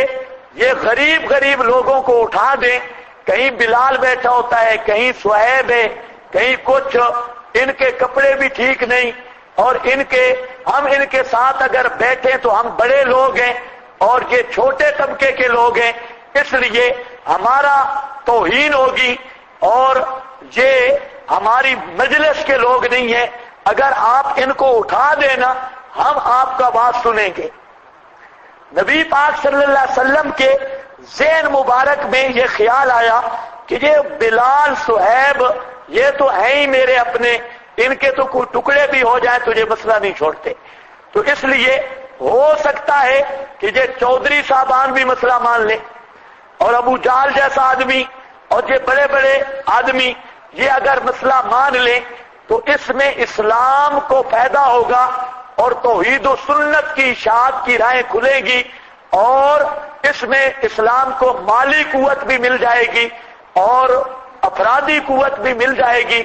یہ غریب لوگوں کو اٹھا دیں، کہیں بلال بیٹھا ہوتا ہے، کہیں صہیب ہے، کہیں کچھ، ان کے کپڑے بھی ٹھیک نہیں، اور ہم ان کے ساتھ اگر بیٹھیں تو ہم بڑے لوگ ہیں اور یہ چھوٹے طبقے کے لوگ ہیں، اس لیے ہمارا توہین ہوگی اور یہ ہماری مجلس کے لوگ نہیں ہیں، اگر آپ ان کو اٹھا دینا ہم آپ کا بات سنیں گے۔ نبی پاک صلی اللہ علیہ وسلم کے ذہن مبارک میں یہ خیال آیا کہ یہ بلال، صہیب، یہ تو ہیں ہی میرے اپنے، ان کے تو کوئی ٹکڑے بھی ہو جائیں تو یہ مسئلہ نہیں چھوڑتے، تو اس لیے ہو سکتا ہے کہ یہ چودھری صاحبان بھی مسئلہ مان لیں، اور ابو جہل جیسا آدمی اور یہ بڑے بڑے آدمی یہ اگر مسئلہ مان لیں تو اس میں اسلام کو پیدا ہوگا اور توحید و سنت کی اشاعت کی راہیں کھلے گی، اور اس میں اسلام کو مالی قوت بھی مل جائے گی اور افرادی قوت بھی مل جائے گی۔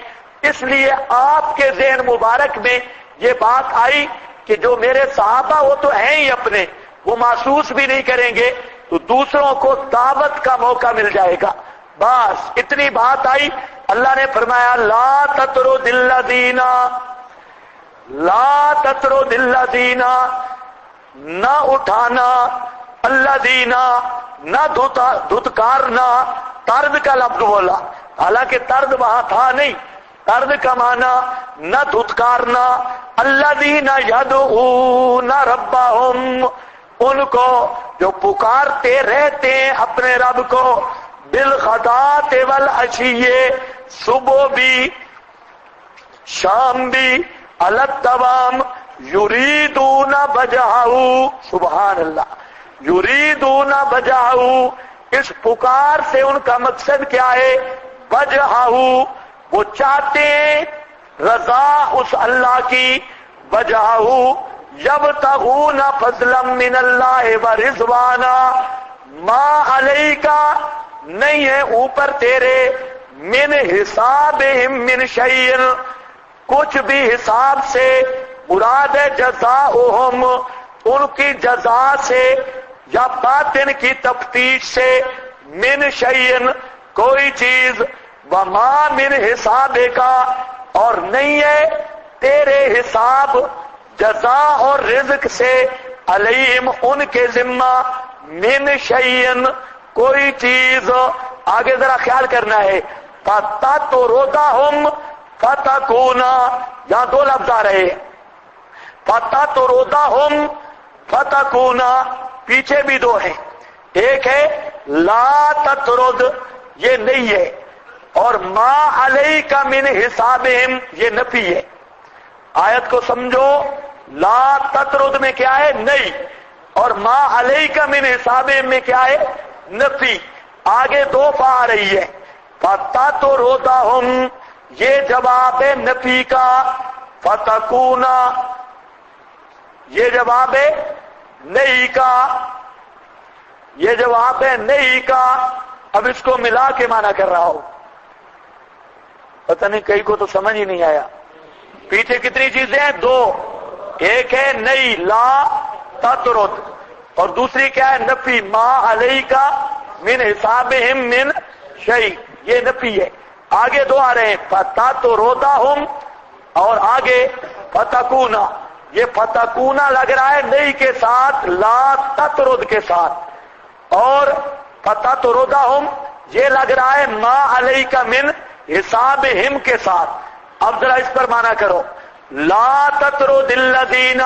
اس لیے آپ کے ذہن مبارک میں یہ بات آئی کہ جو میرے صحابہ وہ تو ہیں ہی اپنے، وہ محسوس بھی نہیں کریں گے، تو دوسروں کو دعوت کا موقع مل جائے گا۔ بس اتنی بات آئی، اللہ نے فرمایا لا تطرد الذین، لا تطرد الذین، نہ اٹھانا، الذین، نہ دھتکارنا، طرد کا لفظ بولا، حالانکہ طرد وہاں تھا نہیں، طرد کا معنی نہ دھتکارنا، الذین یدعون ربہم، ان کو جو پکارتے رہتے ہیں اپنے رب کو، بالغداۃ والعشی، صبح بھی شام بھی، علی الدوام، یریدون وجہہ، سبحان اللہ، یریدون وجہہ، اس پکار سے ان کا مقصد کیا ہے؟ وجہہ، وہ چاہتے ہیں رضا اس اللہ کی، وجہہ، یبتغون فضلا من اللہ ورضوانا، ما علیک، نہیں ہے اوپر تیرے، من حسابہم من شیء، کچھ بھی حساب سے، مراد ہے جزاؤہم، ان کی جزا سے یا باطن کی تفتیش سے، من شیء، کوئی چیز، وما من حسابک، اور نہیں ہے تیرے حساب جزا اور رزق سے، علیہم، ان کے ذمہ، من شیء، کوئی چیز۔ آگے ذرا خیال کرنا ہے، فَتَطْرُدَهُمْ فَتَكُونَ، یہاں دو لفظ آ رہے ہیں، فَتَطْرُدَهُمْ فَتَكُونَ، پیچھے بھی دو ہیں، ایک ہے لا تطرد، یہ نہیں ہے، اور ما علیک من حسابہم، یہ نفی ہے۔ آیت کو سمجھو، لا تطرد میں کیا ہے؟ نہیں، اور ما علیک من حسابہم میں کیا ہے؟ نفی۔ آگے دو فا آ رہی ہے، فَتَطْرُدَهُمْ، یہ جواب ہے نفی کا، فَتَكُونَ یہ جواب ہے نہیں کا، یہ جواب ہے نہیں کا۔ اب اس کو ملا کے معنی کر رہا ہوں، پتہ نہیں کئی کو تو سمجھ ہی نہیں آیا۔ پیچھے کتنی چیزیں ہیں؟ دو، ایک ہے نہیں لا تطرد، اور دوسری کیا ہے؟ نفی، ما علیک من حسابہم من شیء، یہ نفی ہے۔ آگے دو آ رہے ہیں، فَتَطْرُدَهُمْ، اور آگے فَتَكُونَ، یہ فَتَكُونَ لگ رہا ہے نہیں کے ساتھ، لا تطرد کے ساتھ، اور فَتَطْرُدَهُمْ یہ لگ رہا ہے ما علیک من حسابہم کے ساتھ۔ اب ذرا اس پر معنی کرو، لا تطرد الذین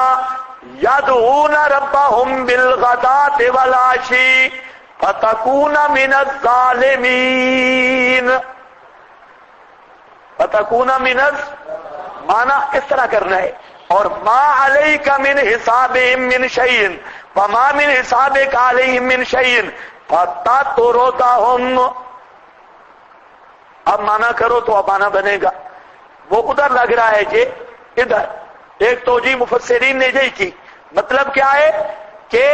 یدعون ربہم بالغداۃ والعشی فتکون من الظالمین، فتکون من معنی اس طرح کرنا ہے، اور ما علیک من حسابہم من شیء وما من حسابک علیہم من شیء فتطردہم۔ اب معنی کرو تو اب معنی بنے گا، وہ ادھر لگ رہا ہے جی ادھر۔ ایک توجیہ مفسرین نے یہی کی، مطلب کیا ہے کہ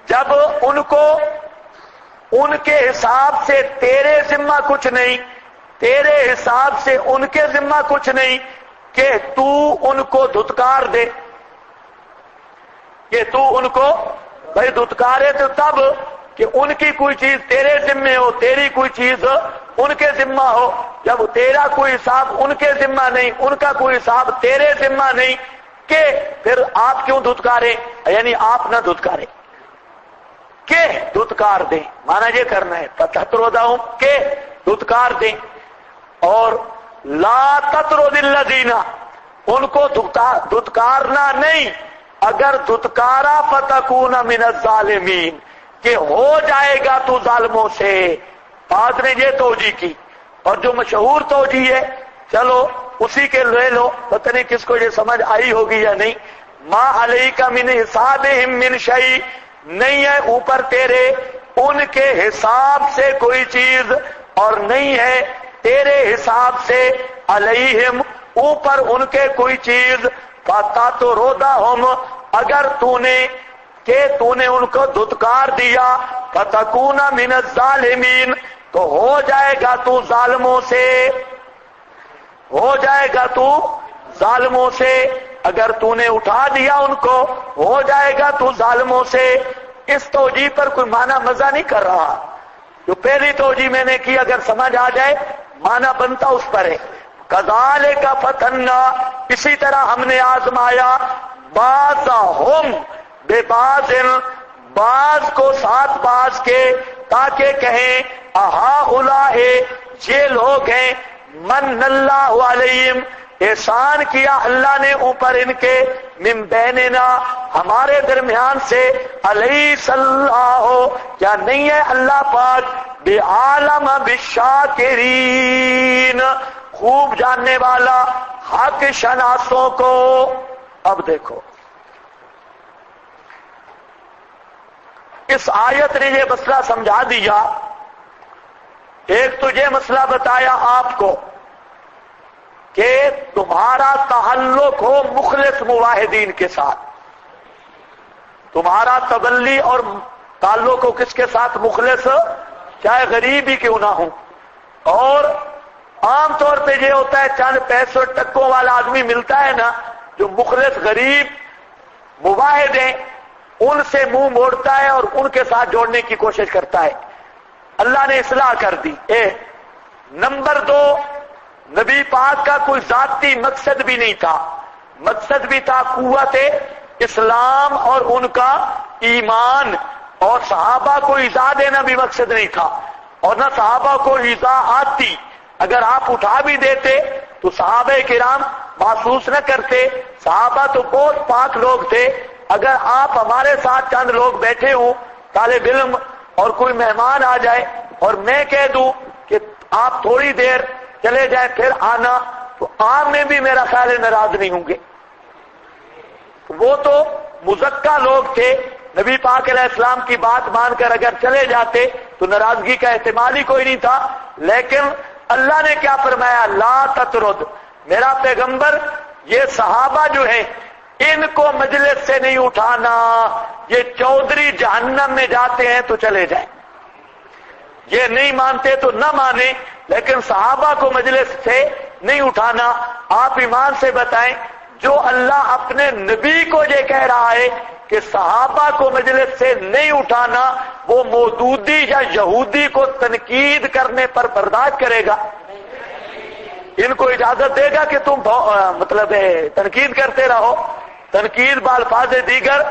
جب ان کو ان کے حساب سے تیرے ذمہ کچھ نہیں، تیرے حساب سے ان کے ذمہ کچھ نہیں، کہ تو ان کو دھتکار دے، کہ تو ان کو بھائی دھتکارے تو تب کہ ان کی کوئی چیز تیرے ذمہ ہو، تیری کوئی چیز ان کے ذمہ ہو۔ جب تیرا کوئی حساب ان کے ذمہ نہیں، ان کا کوئی حساب تیرے ذمہ نہیں، کہ پھر آپ کیوں دھتکاریں؟ یعنی آپ نہ دھتکاریں، کہ دھتکار دیں، مانا یہ کرنا ہے، فَتَطْرُدَهُمْ کہ دھتکار دیں، اور لا تطرد الذین، ان کو دھتکارنا نہیں، اگر دھتکارا فَتَكُونَ مِنَ الظَّالِمِينَ کہ ہو جائے گا تو ظالموں سے۔ بعد نے یہ توجیہ کی، اور جو مشہور توجیہ ہے چلو اسی کے لے لو، پتہ نہیں کس کو یہ سمجھ آئی ہوگی یا نہیں۔ ما علیک من حسابہم من شیء، نہیں ہے اوپر تیرے ان کے حساب سے کوئی چیز، اور نہیں ہے تیرے حساب سے علیہم اوپر ان کے کوئی چیز، فتا تو رودا ہم اگر تو نے ان کو دھتکار دیا، فتکون من الظالمین تو ہو جائے گا تو ظالموں سے، ہو جائے گا تو ظالموں سے، اگر تو نے اٹھا دیا ان کو ہو جائے گا تو ظالموں سے۔ اس توجیہ پر کوئی معنی مزہ نہیں کر رہا، جو پہلی توجیہ میں نے کی اگر سمجھ آ جائے معنی بنتا اس پر ہے۔ کذالک فتنا اسی طرح ہم نے آزمایا بعضہم ببعض بعض کو ساتھ بعض کے، تاکہ کہیں اہؤلاء یہ لوگ ہیں من اللہ علیہم احسان کیا اللہ نے اوپر ان کے، من بیننا ہمارے درمیان سے، الیس اللہ کیا نہیں ہے اللہ پاک بعالم بالشاکرین خوب جاننے والا حق شناسوں کو۔ اب دیکھو اس آیت نے یہ مسئلہ سمجھا دیا، ایک تو یہ مسئلہ بتایا آپ کو کہ تمہارا تعلق ہو مخلص موحدین کے ساتھ، تمہارا تبلی اور تعلق ہو کس کے ساتھ؟ مخلص، چاہے غریب ہی کیوں نہ ہو۔ اور عام طور پہ یہ ہوتا ہے چند پیسوں ٹکوں والا آدمی ملتا ہے نا، جو مخلص غریب موحد ہیں ان سے منہ موڑتا ہے اور ان کے ساتھ جوڑنے کی کوشش کرتا ہے۔ اللہ نے اصلاح کر دی۔ نمبر دو، نبی پاک کا کوئی ذاتی مقصد بھی نہیں تھا، مقصد بھی تھا قوت اسلام اور ان کا ایمان، اور صحابہ کو ایذا دینا بھی مقصد نہیں تھا، اور نہ صحابہ کو ایذا آتی۔ اگر آپ اٹھا بھی دیتے تو صحابہ کرام محسوس نہ کرتے، صحابہ تو بہت پاک لوگ تھے۔ اگر آپ ہمارے ساتھ چند لوگ بیٹھے ہوں طالب علم اور کوئی مہمان آ جائے اور میں کہہ دوں کہ آپ تھوڑی دیر چلے جائیں پھر آنا، تو آپ میں بھی میرا خیال ہے ناراض نہیں ہوں گے۔ وہ تو مزکہ لوگ تھے، نبی پاک علیہ السلام کی بات مان کر اگر چلے جاتے تو ناراضگی کا احتمال ہی کوئی نہیں تھا۔ لیکن اللہ نے کیا فرمایا؟ لا تطرد، میرا پیغمبر یہ صحابہ جو ہیں ان کو مجلس سے نہیں اٹھانا، یہ چودھری جہنم میں جاتے ہیں تو چلے جائیں، یہ نہیں مانتے تو نہ مانے، لیکن صحابہ کو مجلس سے نہیں اٹھانا۔ آپ ایمان سے بتائیں جو اللہ اپنے نبی کو یہ کہہ رہا ہے کہ صحابہ کو مجلس سے نہیں اٹھانا، وہ مودودی یا یہودی کو تنقید کرنے پر برداشت کرے گا؟ ان کو اجازت دے گا کہ تم مطلب تنقید کرتے رہو؟ تنقید بالفاظ دیگر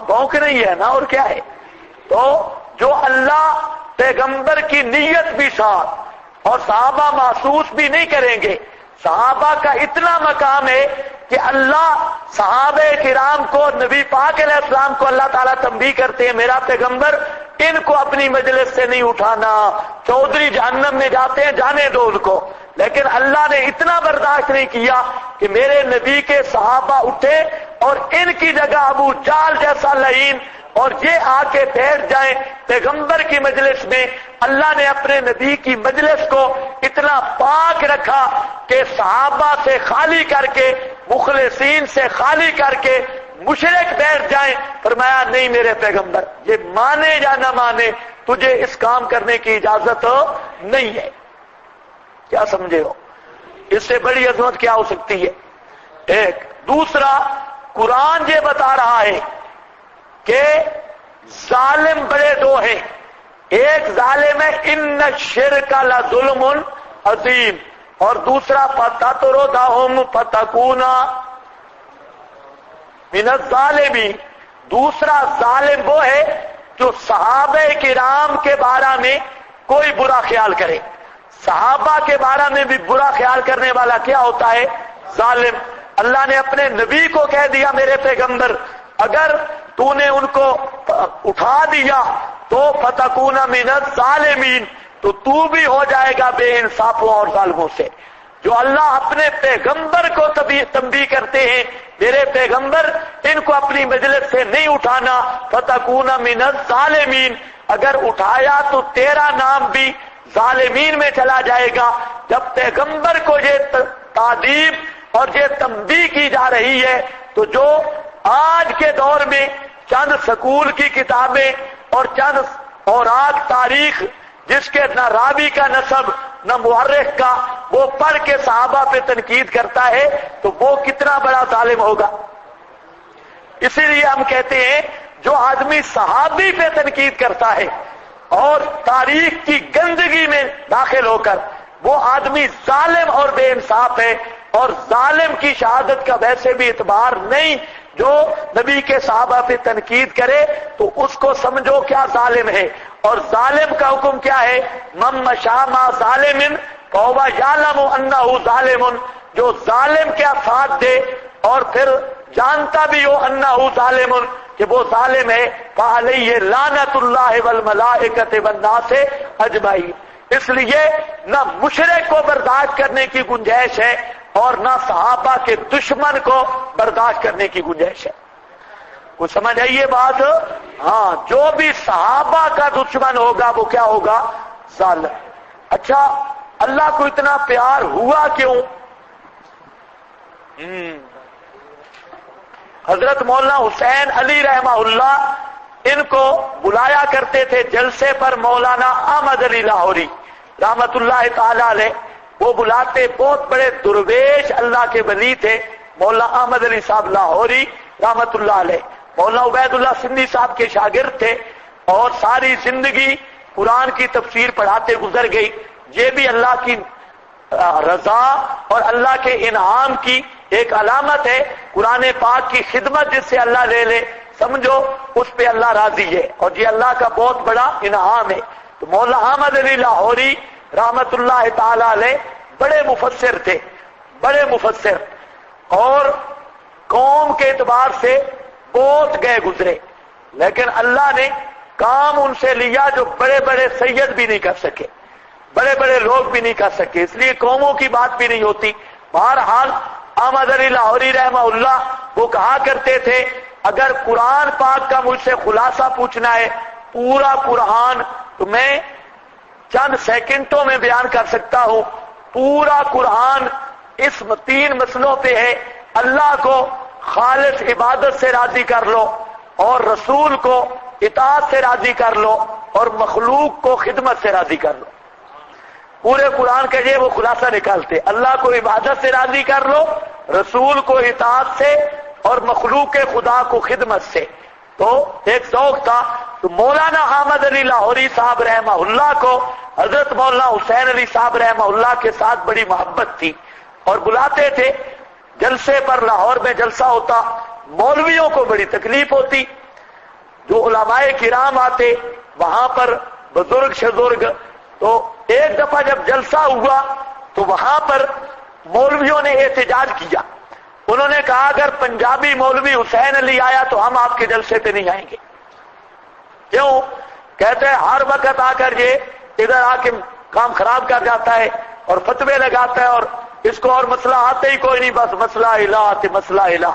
بھونک نہیں ہے نا، اور کیا ہے؟ تو جو اللہ پیغمبر کی نیت بھی ساتھ اور صحابہ محسوس بھی نہیں کریں گے، صحابہ کا اتنا مقام ہے کہ اللہ صحابہ کرام کو، نبی پاک علیہ السلام کو اللہ تعالیٰ تنبیہ کرتے ہیں میرا پیغمبر ان کو اپنی مجلس سے نہیں اٹھانا، چودھری جہنم میں جاتے ہیں جانے دو ان کو۔ لیکن اللہ نے اتنا برداشت نہیں کیا کہ میرے نبی کے صحابہ اٹھے اور ان کی جگہ ابو جہل جیسا لعین اور یہ آ کے بیٹھ جائیں پیغمبر کی مجلس میں۔ اللہ نے اپنے نبی کی مجلس کو اتنا پاک رکھا کہ صحابہ سے خالی کر کے، مخلصین سے خالی کر کے مشرک بیٹھ جائیں۔ فرمایا نہیں میرے پیغمبر، یہ مانے یا نہ مانے تجھے اس کام کرنے کی اجازت نہیں ہے۔ کیا سمجھے ہو؟ اس سے بڑی عظمت کیا ہو سکتی ہے؟ ایک دوسرا، قرآن یہ بتا رہا ہے کہ ظالم بڑے دو ہیں، ایک ظالم ہے ان الشرک لظلم عظیم، اور دوسرا فتطردہم فتکون من الظالمین۔ دوسرا ظالم وہ ہے جو صحابہ کرام کے بارے میں کوئی برا خیال کرے۔ صحابہ کے بارے میں بھی برا خیال کرنے والا کیا ہوتا ہے؟ ظالم۔ اللہ نے اپنے نبی کو کہہ دیا میرے پیغمبر اگر تو نے ان کو اٹھا دیا تو فتکون من الظالمین، تو بھی ہو جائے گا بے انصافوں اور ظالموں سے۔ جو اللہ اپنے پیغمبر کو تنبیہ کرتے ہیں میرے پیغمبر ان کو اپنی مجلس سے نہیں اٹھانا، فتکون من الظالمین، اگر اٹھایا تو تیرا نام بھی ظالمین میں چلا جائے گا. جب پیغمبر کو یہ تعذیب اور یہ تنبیہ کی جا رہی ہے تو جو آج کے دور میں چند سکول کی کتابیں اور چند اوراق تاریخ جس کے نہ راوی کا نسب نہ مورخ کا وہ پڑھ کے صحابہ پہ تنقید کرتا ہے تو وہ کتنا بڑا ظالم ہوگا. اسی لیے ہم کہتے ہیں جو آدمی صحابی پہ تنقید کرتا ہے اور تاریخ کی گندگی میں داخل ہو کر وہ آدمی ظالم اور بے انصاف ہے. اور ظالم کی شہادت کا ویسے بھی اعتبار نہیں. جو نبی کے صحابہ پہ تنقید کرے تو اس کو سمجھو کیا ظالم ہے. اور ظالم کا حکم کیا ہے؟ من مشى مع ظالم فهو يعلم انه ظالم. جو ظالم کا ساتھ دے اور پھر جانتا بھی ہو انه ظالم کہ وہ ظالم ہے، فعلیہ لعنت اللہ والملائکۃ والناس اجمعین. اس لیے نہ مشرک کو برداشت کرنے کی گنجائش ہے اور نہ صحابہ کے دشمن کو برداشت کرنے کی گنجائش ہے. کچھ سمجھ آئیے بات؟ ہاں، جو بھی صحابہ کا دشمن ہوگا وہ کیا ہوگا؟ ظالم. اچھا، اللہ کو اتنا پیار ہوا کیوں؟ حضرت مولانا حسین علی رحمہ اللہ ان کو بلایا کرتے تھے جلسے پر مولانا احمد علی لاہوری رحمت اللہ تعالی علیہ. وہ بلاتے، بہت بڑے درویش اللہ کے ولی تھے مولانا احمد علی صاحب لاہوری رحمت اللہ علیہ. مولانا عبید اللہ سندھی صاحب کے شاگرد تھے اور ساری زندگی قرآن کی تفسیر پڑھاتے گزر گئی. یہ بھی اللہ کی رضا اور اللہ کے انعام کی ایک علامت ہے. قرآن پاک کی خدمت جس سے اللہ لے لے سمجھو اس پہ اللہ راضی ہے اور یہ اللہ کا بہت بڑا انعام ہے. تو مولانا احمد علی لاہوری رحمت اللہ تعالی علیہ بڑے مفسر تھے، بڑے مفسر، اور قوم کے اعتبار سے بہت گئے گزرے. لیکن اللہ نے کام ان سے لیا جو بڑے بڑے سید بھی نہیں کر سکے، بڑے بڑے لوگ بھی نہیں کر سکے. اس لیے قوموں کی بات بھی نہیں ہوتی. بہرحال احمد علی لاہوری رحمہ اللہ وہ کہا کرتے تھے اگر قرآن پاک کا مجھ سے خلاصہ پوچھنا ہے پورا قرآن تو میں چند سیکنڈوں میں بیان کر سکتا ہوں. پورا قرآن اس 3 مسئلوں پہ ہے: اللہ کو خالص عبادت سے راضی کر لو، اور رسول کو اطاعت سے راضی کر لو، اور مخلوق کو خدمت سے راضی کر لو. پورے قرآن کا یہ وہ خلاصہ نکالتے: اللہ کو عبادت سے راضی کر لو، رسول کو اطاعت سے، اور مخلوق خدا کو خدمت سے. تو ایک ذوق تھا. تو مولانا احمد علی لاہوری صاحب رحمہ اللہ کو حضرت مولانا حسین علی صاحب رحمہ اللہ کے ساتھ بڑی محبت تھی اور بلاتے تھے جلسے پر. لاہور میں جلسہ ہوتا، مولویوں کو بڑی تکلیف ہوتی. جو علماء کرام آتے وہاں پر بزرگ شزرگ. تو ایک دفعہ جب جلسہ ہوا تو وہاں پر مولویوں نے احتجاج کیا. انہوں نے کہا اگر پنجابی مولوی حسین علی آیا تو ہم آپ کے جلسے پہ نہیں آئیں گے. کیوں؟ کہتے ہیں ہر وقت آ کر یہ ادھر آ کے کام خراب کر جاتا ہے اور فتوے لگاتا ہے اور اس کو اور مسئلہ آتے ہی کوئی نہیں، بس مسئلہ الہ مسئلہ الہ،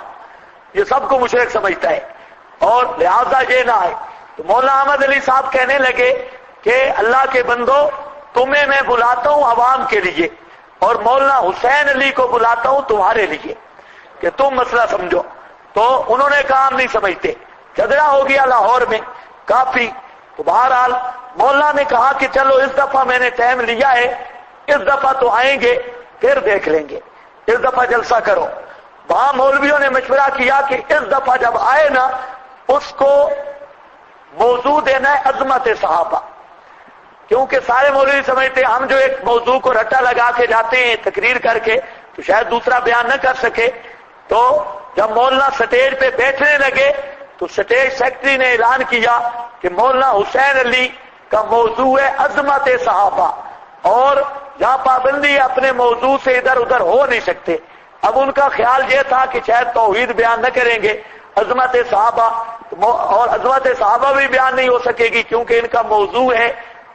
یہ سب کو مشرک سمجھتا ہے اور لہذا یہ نہ آئے. تو مولانا احمد علی صاحب کہنے لگے کہ اللہ کے بندو تمہیں میں بلاتا ہوں عوام کے لیے اور مولانا حسین علی کو بلاتا ہوں تمہارے لیے کہ تم مسئلہ سمجھو. تو انہوں نے کہا ہم نہیں سمجھتے. جھگڑا ہو گیا لاہور میں کافی. تو بہرحال مولانا نے کہا کہ چلو اس دفعہ میں نے ٹائم لیا ہے، اس دفعہ تو آئیں گے پھر دیکھ لیں گے، اس دفعہ جلسہ کرو. وہاں مولویوں نے مشورہ کیا کہ اس دفعہ جب آئے نا اس کو موضوع دینا ہے عظمت صحابہ، کیونکہ سارے مولوی سمجھتے ہم جو ایک موضوع کو رٹا لگا کے جاتے ہیں تقریر کر کے تو شاید دوسرا بیان نہ کر سکے. تو جب مولانا سٹیج پہ بیٹھنے لگے تو سٹیج سیکرٹری نے اعلان کیا کہ مولانا حسین علی کا موضوع ہے عظمت صحابہ اور جہاں پابندی اپنے موضوع سے ادھر ادھر ہو نہیں سکتے. اب ان کا خیال یہ تھا کہ شاید توحید بیان نہ کریں گے، عظمت صحابہ، اور عظمت صحابہ بھی بیان نہیں ہو سکے گی کیونکہ ان کا موضوع ہے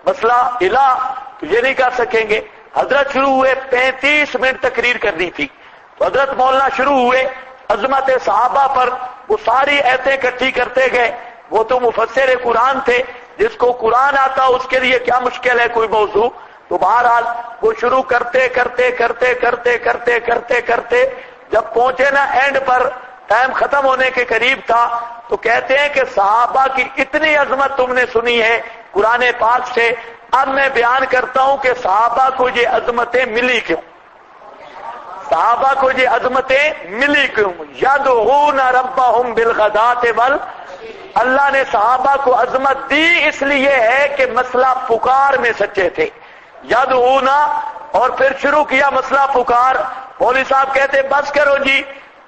مسئلہ الہ، تو یہ نہیں کر سکیں گے. حضرت شروع ہوئے، 35 منٹ تقریر کرنی تھی. تو حضرت مولانا شروع ہوئے عظمت صحابہ پر، وہ ساری ایتیں اکٹھی کرتے گئے. وہ تو مفسر قرآن تھے، جس کو قرآن آتا اس کے لیے کیا مشکل ہے کوئی موضوع تو بہرحال وہ شروع کرتے کرتے کرتے کرتے کرتے کرتے کرتے جب پہنچے نا اینڈ پر، ٹائم ختم ہونے کے قریب تھا، تو کہتے ہیں کہ صحابہ کی اتنی عظمت تم نے سنی ہے قرآن پاک سے، اب میں بیان کرتا ہوں کہ صحابہ کو یہ عظمتیں ملی کیوں، صحابہ کو یہ عظمتیں ملی کیوں۔ یدعون ربہم بالغداۃ وال، اللہ نے صحابہ کو عظمت دی اس لیے ہے کہ مسئلہ پکار میں سچے تھے۔ یدعون، اور پھر شروع کیا مسئلہ پکار۔ مولوی صاحب کہتے بس کرو جی،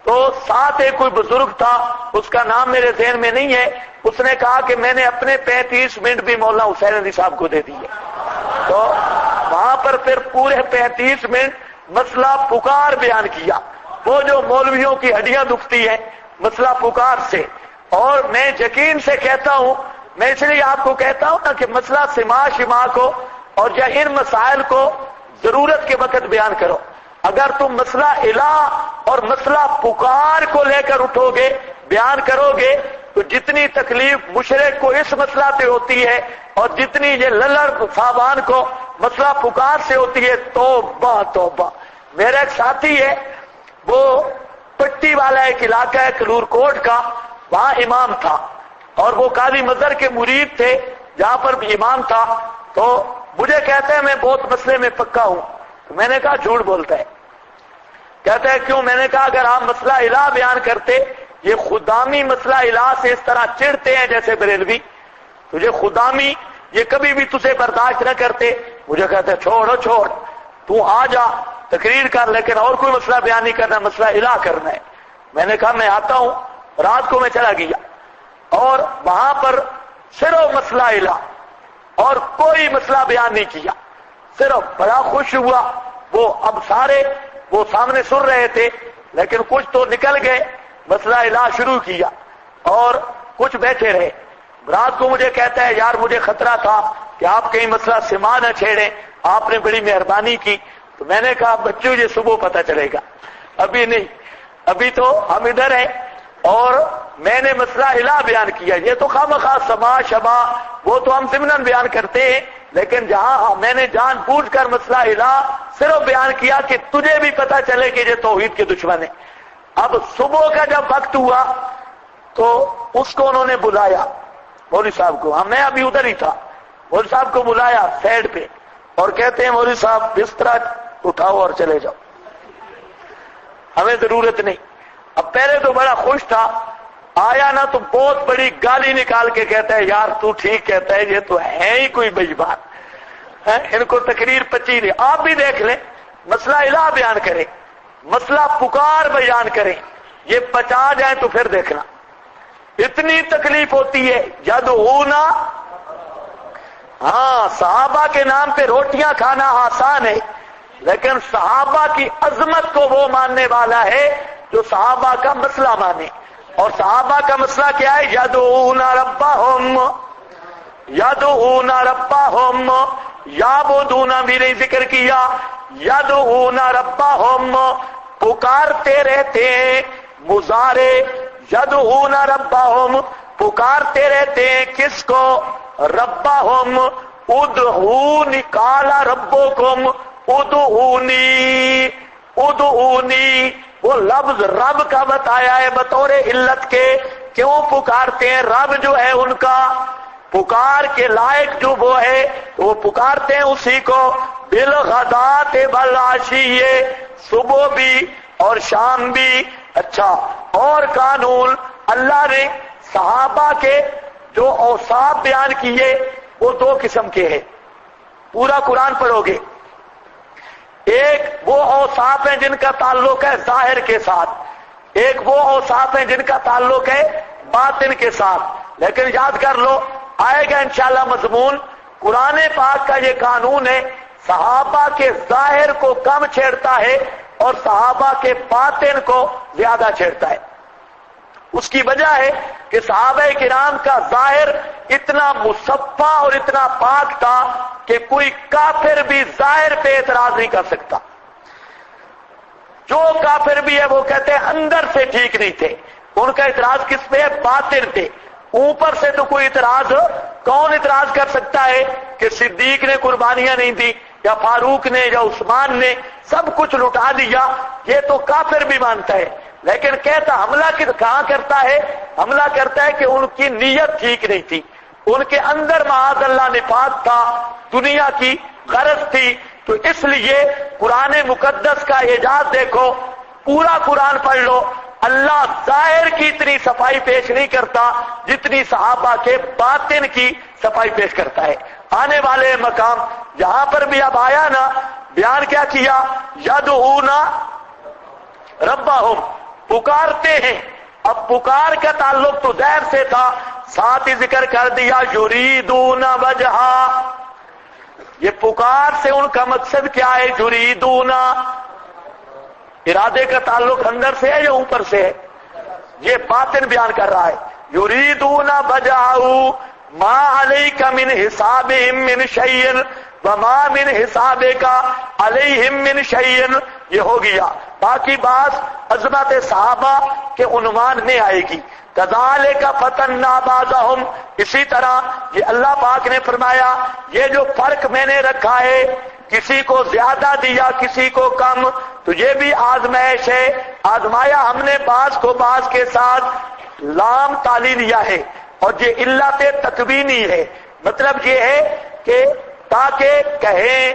تو ساتھ ایک کوئی بزرگ تھا، اس کا نام میرے ذہن میں نہیں ہے، اس نے کہا کہ میں نے اپنے 35 منٹ بھی مولانا حسین علی صاحب کو دے دیے، تو وہاں پر پھر پورے 35 منٹ مسئلہ پکار بیان کیا، وہ جو مولویوں کی ہڈیاں دکھتی ہیں مسئلہ پکار سے۔ اور میں یقین سے کہتا ہوں، میں اس لیے آپ کو کہتا ہوں نا کہ مسئلہ سما شما کو اور یا ان مسائل کو ضرورت کے وقت بیان کرو۔ اگر تم مسئلہ الہ اور مسئلہ پکار کو لے کر اٹھو گے، بیان کرو گے، تو جتنی تکلیف مشرک کو اس مسئلہ سے ہوتی ہے اور جتنی یہ للڑ صاحبان کو مسئلہ پکار سے ہوتی ہے، توبہ توبہ۔ میرا ایک ساتھی ہے، وہ پٹی والا ایک علاقہ ہے کلور کوٹ کا، وہاں امام تھا اور وہ قاضی مظہر کے مرید تھے جہاں پر بھی امام تھا، تو مجھے کہتے ہیں میں بہت مسئلے میں پکا ہوں، تو میں نے کہا جھوٹ بولتا ہے۔ کہتا ہے کیوں؟ میں نے کہا اگر آپ مسئلہ الہ بیان کرتے، یہ خدامی مسئلہ الہ سے اس طرح چڑھتے ہیں جیسے بریلوی، تجھے خدامی یہ کبھی بھی تجھے برداشت نہ کرتے۔ مجھے کہتے ہیں چھوڑو چھوڑ، تو آ جا تقریر کر، لیکن اور کوئی مسئلہ بیان نہیں کرنا، مسئلہ الہ کرنا ہے۔ میں نے کہا میں آتا ہوں۔ رات کو میں چلا گیا اور وہاں پر صرف مسئلہ الہ اور کوئی مسئلہ بیان نہیں کیا، صرف بڑا خوش ہوا۔ وہ اب سارے وہ سامنے سن رہے تھے لیکن کچھ تو نکل گئے، مسئلہ الہ شروع کیا اور کچھ بیٹھے رہے۔ رات کو مجھے کہتا ہے یار مجھے خطرہ تھا کہ آپ کہیں مسئلہ سما نہ چھیڑیں، آپ نے بڑی مہربانی کی۔ تو میں نے کہا بچوں یہ صبح پتہ چلے گا، ابھی نہیں، ابھی تو ہم ادھر ہیں اور میں نے مسئلہ الہ بیان کیا۔ یہ تو خواہ سما شبا وہ تو ہم ضمناً بیان کرتے ہیں، لیکن جہاں میں نے جان بوجھ کر مسئلہ الہ صرف بیان کیا کہ تجھے بھی پتہ چلے کہ یہ توحید کے دشمن ہے۔ اب صبح کا جب وقت ہوا تو اس کو انہوں نے بلایا، مولوی صاحب کو، میں ابھی ادھر ہی تھا، مولوی صاحب کو بلایا سائڈ پہ اور کہتے ہیں مولوی صاحب بستر اٹھاؤ اور چلے جاؤ، ہمیں ضرورت نہیں۔ اب پہلے تو بڑا خوش تھا، آیا نا تو بہت بڑی گالی نکال کے کہتا ہے یار تو ٹھیک کہتا ہے، یہ تو ہے ہی کوئی بڑی بات، ان کو تقریر پچی نہیں۔ آپ بھی دیکھ لیں، مسئلہ الہ بیان کریں، مسئلہ پکار بیان کریں، یہ 50 جائیں تو پھر دیکھنا اتنی تکلیف ہوتی ہے۔ یدعون، ہاں صحابہ کے نام پہ روٹیاں کھانا آسان ہے، لیکن صحابہ کی عظمت کو وہ ماننے والا ہے جو صحابہ کا مسئلہ مانے۔ اور صحابہ کا مسئلہ کیا ہے؟ یدعون ربہم، یدعون ربہم، یعبدون بھی نہیں ذکر کیا، یدعون ربہم، پکارتے رہتے ہیں، مضارع یدعون ربہم، پکارتے رہتے ہیں کس کو؟ ربہم، ادعونی قال ربکم ادعونی، ادعونی وہ لفظ رب کا بتایا ہے بطور علت کے، کیوں پکارتے ہیں؟ رب جو ہے ان کا پکار کے لائق جو وہ ہے وہ پکارتے ہیں اسی کو، بالغداۃ والعشی، صبح بھی اور شام بھی۔ اچھا، اور قانون اللہ نے صحابہ کے جو اوصاف بیان کیے وہ 2 قسم کے ہیں، پورا قرآن پڑھو گے۔ ایک وہ اوصاف ہیں جن کا تعلق ہے ظاہر کے ساتھ، ایک وہ اوصاف ہیں جن کا تعلق ہے باطن کے ساتھ۔ لیکن یاد کر لو، آئے گا انشاءاللہ مضمون، قرآن پاک کا یہ قانون ہے، صحابہ کے ظاہر کو کم چھیڑتا ہے اور صحابہ کے باطن کو زیادہ چھیڑتا ہے۔ اس کی وجہ ہے کہ صحابہ کرام کا ظاہر اتنا مصفا اور اتنا پاک تھا کہ کوئی کافر بھی ظاہر پہ اعتراض نہیں کر سکتا۔ جو کافر بھی ہے وہ کہتے ہیں اندر سے ٹھیک نہیں تھے، ان کا اعتراض کس پہ ہے؟ باطن پہ۔ اوپر سے تو کوئی اعتراض، کون اعتراض کر سکتا ہے کہ صدیق نے قربانیاں نہیں دی، یا فاروق نے یا عثمان نے سب کچھ لٹا دیا، یہ تو کافر بھی مانتا ہے، لیکن کہتا حملہ کہاں کرتا ہے؟ حملہ کرتا ہے کہ ان کی نیت ٹھیک نہیں تھی، ان کے اندر معاذ اللہ نفاق تھا، دنیا کی غرض تھی۔ تو اس لیے قرآن مقدس کا اعجاز دیکھو، پورا قرآن پڑھ لو، اللہ ظاہر کی اتنی صفائی پیش نہیں کرتا جتنی صحابہ کے باطن کی صفائی پیش کرتا ہے۔ آنے والے مقام جہاں پر بھی اب آیا نا، بیان کیا کیا؟ یدعون ربہم، پکارتے ہیں۔ اب پکار کا تعلق تو ظاہر سے تھا، ساتھ ہی ذکر کر دیا یریدون وجہا، یہ پکار سے ان کا مقصد کیا ہے؟ یریدون، ارادے کا تعلق اندر سے ہے یا اوپر سے ہے؟ یہ باطن بیان کر رہا ہے۔ یریدون وجہہ ما علیک من حسابہم من شیء وما من حسابک علیہم من شیء، یہ ہو گیا۔ باقی بات عظمت صحابہ کے عنوان میں آئے گی۔ کذالک فتنا بعضہم، اسی طرح یہ اللہ پاک نے فرمایا یہ جو فرق میں نے رکھا ہے، کسی کو زیادہ دیا کسی کو کم، تو یہ بھی آزمائش ہے، آزمایا ہم نے بعض کو بعض کے ساتھ، لام تالی لیا ہے اور یہ علت تکوینی ہے، مطلب یہ ہے کہ تاکہ کہیں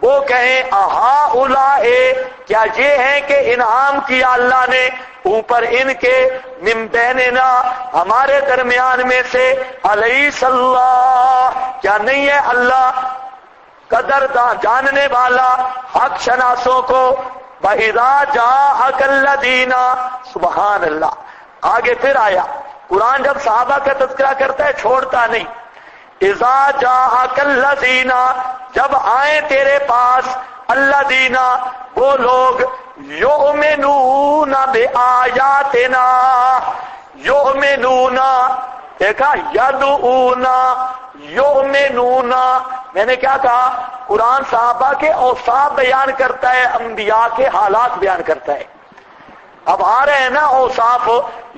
وہ کہیں اہا اولائے، کیا یہ ہیں کہ انعام کیا اللہ نے اوپر ان کے، من بیننا، ہمارے درمیان میں سے، الیس اللہ، کیا نہیں ہے اللہ قدر جاننے والا حق شناسوں کو، وَإِذَا جَاءَكَ الَّذِينَ، سبحان اللہ۔ آگے پھر آیا قرآن جب صحابہ کا تذکرہ کرتا ہے چھوڑتا نہیں، اِذَا جَاءَكَ الَّذِينَ، جب آئیں تیرے پاس، الذین، وہ لوگ، یؤمنون بآیاتنا، یؤمنون، دیکھا یدعون، یؤمنون، میں نے کیا کہا؟ قرآن صحابہ کے اوصاف بیان کرتا ہے، انبیاء کے حالات بیان کرتا ہے۔ اب آ رہے ہیں نا اوصاف،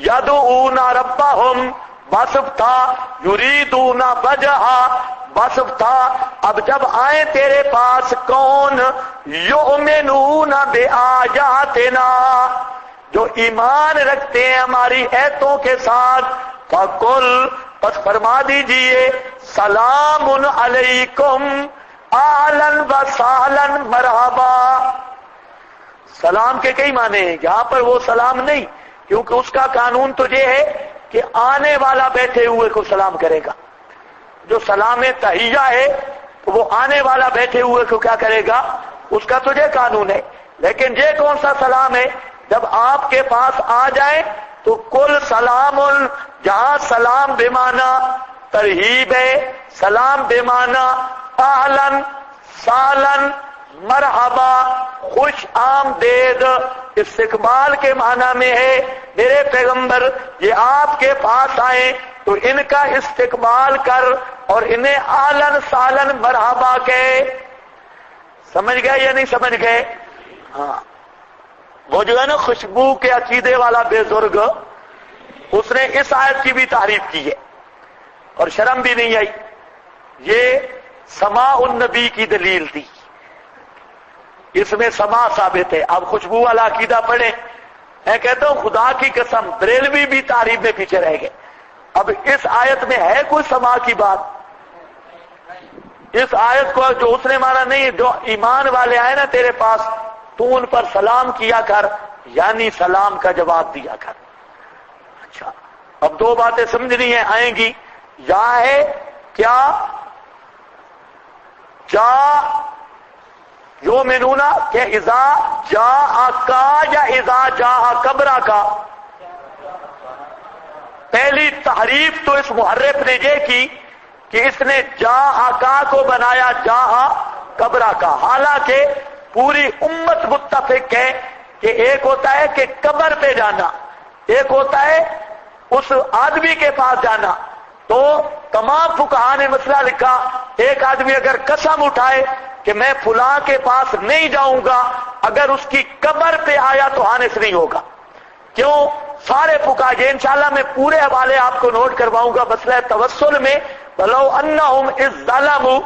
یدعون ربہم وصف تھا، یریدون وجہا وصف تھا، اب جب آئیں تیرے پاس کون؟ یؤمنون بآیاتنا، جو ایمان رکھتے ہیں ہماری ایتوں کے ساتھ، فقل، پس فرما دیجئے، سلام علیکم اہلا و سہلا مرحبا۔ سلام کے کئی معنی ہیں، یہاں پر وہ سلام نہیں، کیونکہ اس کا قانون تو یہ ہے کہ آنے والا بیٹھے ہوئے کو سلام کرے گا، جو سلام تحیہ ہے تو وہ آنے والا بیٹھے ہوئے کو کیا کرے گا، اس کا تو یہ قانون ہے۔ لیکن یہ کون سا سلام ہے؟ جب آپ کے پاس آ جائیں تو کل سلام، جہاں سلام بے معنی ترہیب ہے، سلام بے معنی اہلاً سہلاً مرحبا، خوش آمدید، استقبال کے معنی میں ہے۔ میرے پیغمبر یہ آپ کے پاس آئیں تو ان کا استقبال کر اور انہیں اہلاً سہلاً مرحبا کہے۔ سمجھ گئے یا نہیں سمجھ گئے؟ ہاں، وہ جو ہے نا خوشبو کے عقیدے والا بزرگ، اس نے اس آیت کی بھی تعریف کی ہے اور شرم بھی نہیں آئی، یہ سماع النبی کی دلیل تھی، اس میں سماع ثابت ہے۔ اب خوشبو والا عقیدہ پڑھیں، میں کہتا ہوں خدا کی قسم بریلوی بھی تعریف میں پیچھے رہ گئے۔ اب اس آیت میں ہے کوئی سماع کی بات؟ اس آیت کو جو اس نے مانا نہیں، جو ایمان والے آئے نا تیرے پاس تو ان پر سلام کیا کر، یعنی سلام کا جواب دیا کر۔ اچھا، اب دو باتیں سمجھنی ہیں آئیں گی، یا ہے کیا جا یؤمنون، کہ اذا جاءکا یا اذا جاء قبرہ کا؟ پہلی تحریف تو اس محرف نے یہ کی کہ اس نے جاءکا کو بنایا جاء قبرہ کا، حالانکہ پوری امت متفق ہے کہ ایک ہوتا ہے کہ قبر پہ جانا، ایک ہوتا ہے اس آدمی کے پاس جانا۔ تو تمام فقہاء نے مسئلہ لکھا، ایک آدمی اگر قسم اٹھائے کہ میں فلاں کے پاس نہیں جاؤں گا، اگر اس کی قبر پہ آیا تو حانث نہیں ہوگا۔ کیوں؟ سارے فقہاء، یہ انشاءاللہ میں پورے حوالے آپ کو نوٹ کرواؤں گا مسئلہ توسل میں، وَلَوْ أَنَّهُمْ إِذ ظَّلَمُوا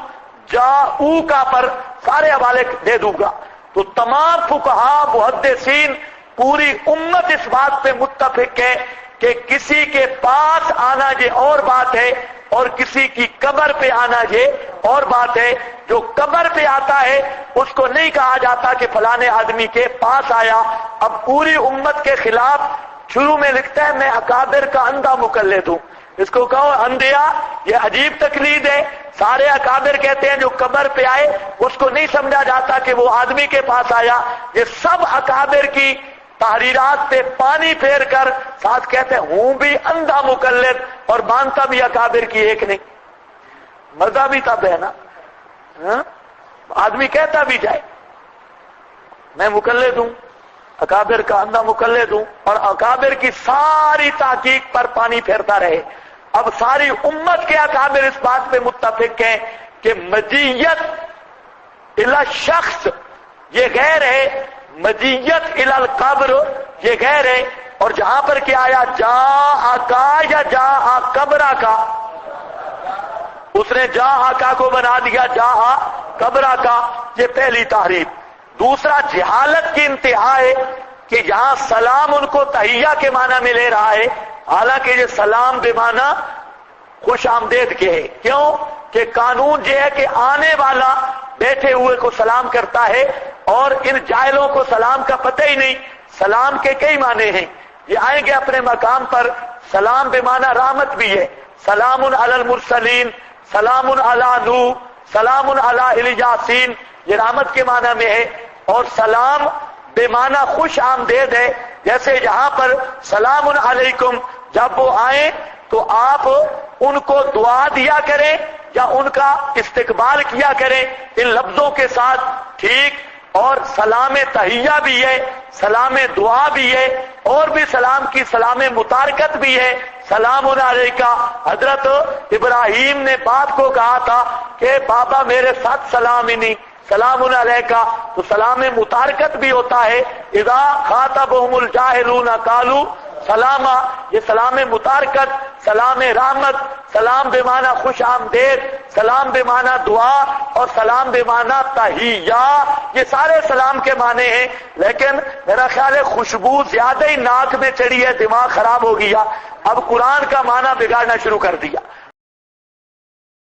جاؤ کا پر سارے حوالے دے دوں گا. تو تمام فقہا محدثین پوری امت اس بات پہ متفق ہے کہ کسی کے پاس آنا یہ اور بات ہے اور کسی کی قبر پہ آنا یہ اور بات ہے. جو قبر پہ آتا ہے اس کو نہیں کہا جاتا کہ فلانے آدمی کے پاس آیا. اب پوری امت کے خلاف شروع میں لکھتا ہے میں اکابر کا اندھا مقلد ہوں. اس کو کہو اندھیا، یہ عجیب تقلید ہے. سارے اکابر کہتے ہیں جو قبر پہ آئے اس کو نہیں سمجھا جاتا کہ وہ آدمی کے پاس آیا. یہ سب اکابر کی تحریرات پہ پانی پھیر کر ساتھ کہتے ہیں ہوں بھی اندھا مقلد اور مانتا بھی اکابر کی ایک نہیں. مزہ بھی تب ہے نا. آدمی کہتا بھی جائے میں مقلد ہوں، اکابر کا اندھا مقلد ہوں، اور اکابر کی ساری تحقیق پر پانی پھیرتا رہے. اب ساری امت کے اکابر اس بات پہ متفق ہیں کہ مجیت الی شخص یہ غیر ہے، مجیت الی القبر یہ غیر ہے. اور جہاں پر کیا آیا جا کا یا جا قبرہ کا، اس نے جا کا کو بنا دیا جا قبرہ کا. یہ پہلی تحریف. دوسرا جہالت کی انتہا ہے کہ یہاں سلام ان کو تحیہ کے معنی میں لے رہا ہے، حالانکہ یہ سلام بے معنی خوش آمدید کے ہے. کیوں کہ قانون یہ ہے کہ آنے والا بیٹھے ہوئے کو سلام کرتا ہے، اور ان جاہلوں کو سلام کا پتہ ہی نہیں. سلام کے کئی معنی ہیں، یہ آئیں گے اپنے مقام پر. سلام بے معنی رحمت بھی ہے، سلام علی المرسلین، سلام علی نوح، سلام علی الیاسین، یہ رحمت کے معنی میں ہے. اور سلام بے معنی خوش آمدید ہے. جیسے یہاں پر سلام علیکم، جب وہ آئیں تو آپ ان کو دعا دیا کریں یا ان کا استقبال کیا کریں ان لفظوں کے ساتھ، ٹھیک. اور سلام تحیہ بھی ہے، سلام دعا بھی ہے، اور بھی سلام کی سلام متارکت بھی ہے. سلام علیکہ، حضرت ابراہیم نے باپ کو کہا تھا کہ بابا میرے ساتھ سلام ہی نہیں، سلام علیکہ. تو سلام متارکت بھی ہوتا ہے. اذا خاطبهم الجاہلون قالوا سلاما، یہ سلام متارکت، سلام رحمت، سلام بے معنی خوش آمدید، سلام بے معنی دعا، اور سلام بے معنی تحیہ، یہ سارے سلام کے معنی ہیں. لیکن میرا خیال ہے خوشبو زیادہ ہی ناک میں چڑھی ہے، دماغ خراب ہو گیا. اب قرآن کا معنی بگاڑنا شروع کر دیا.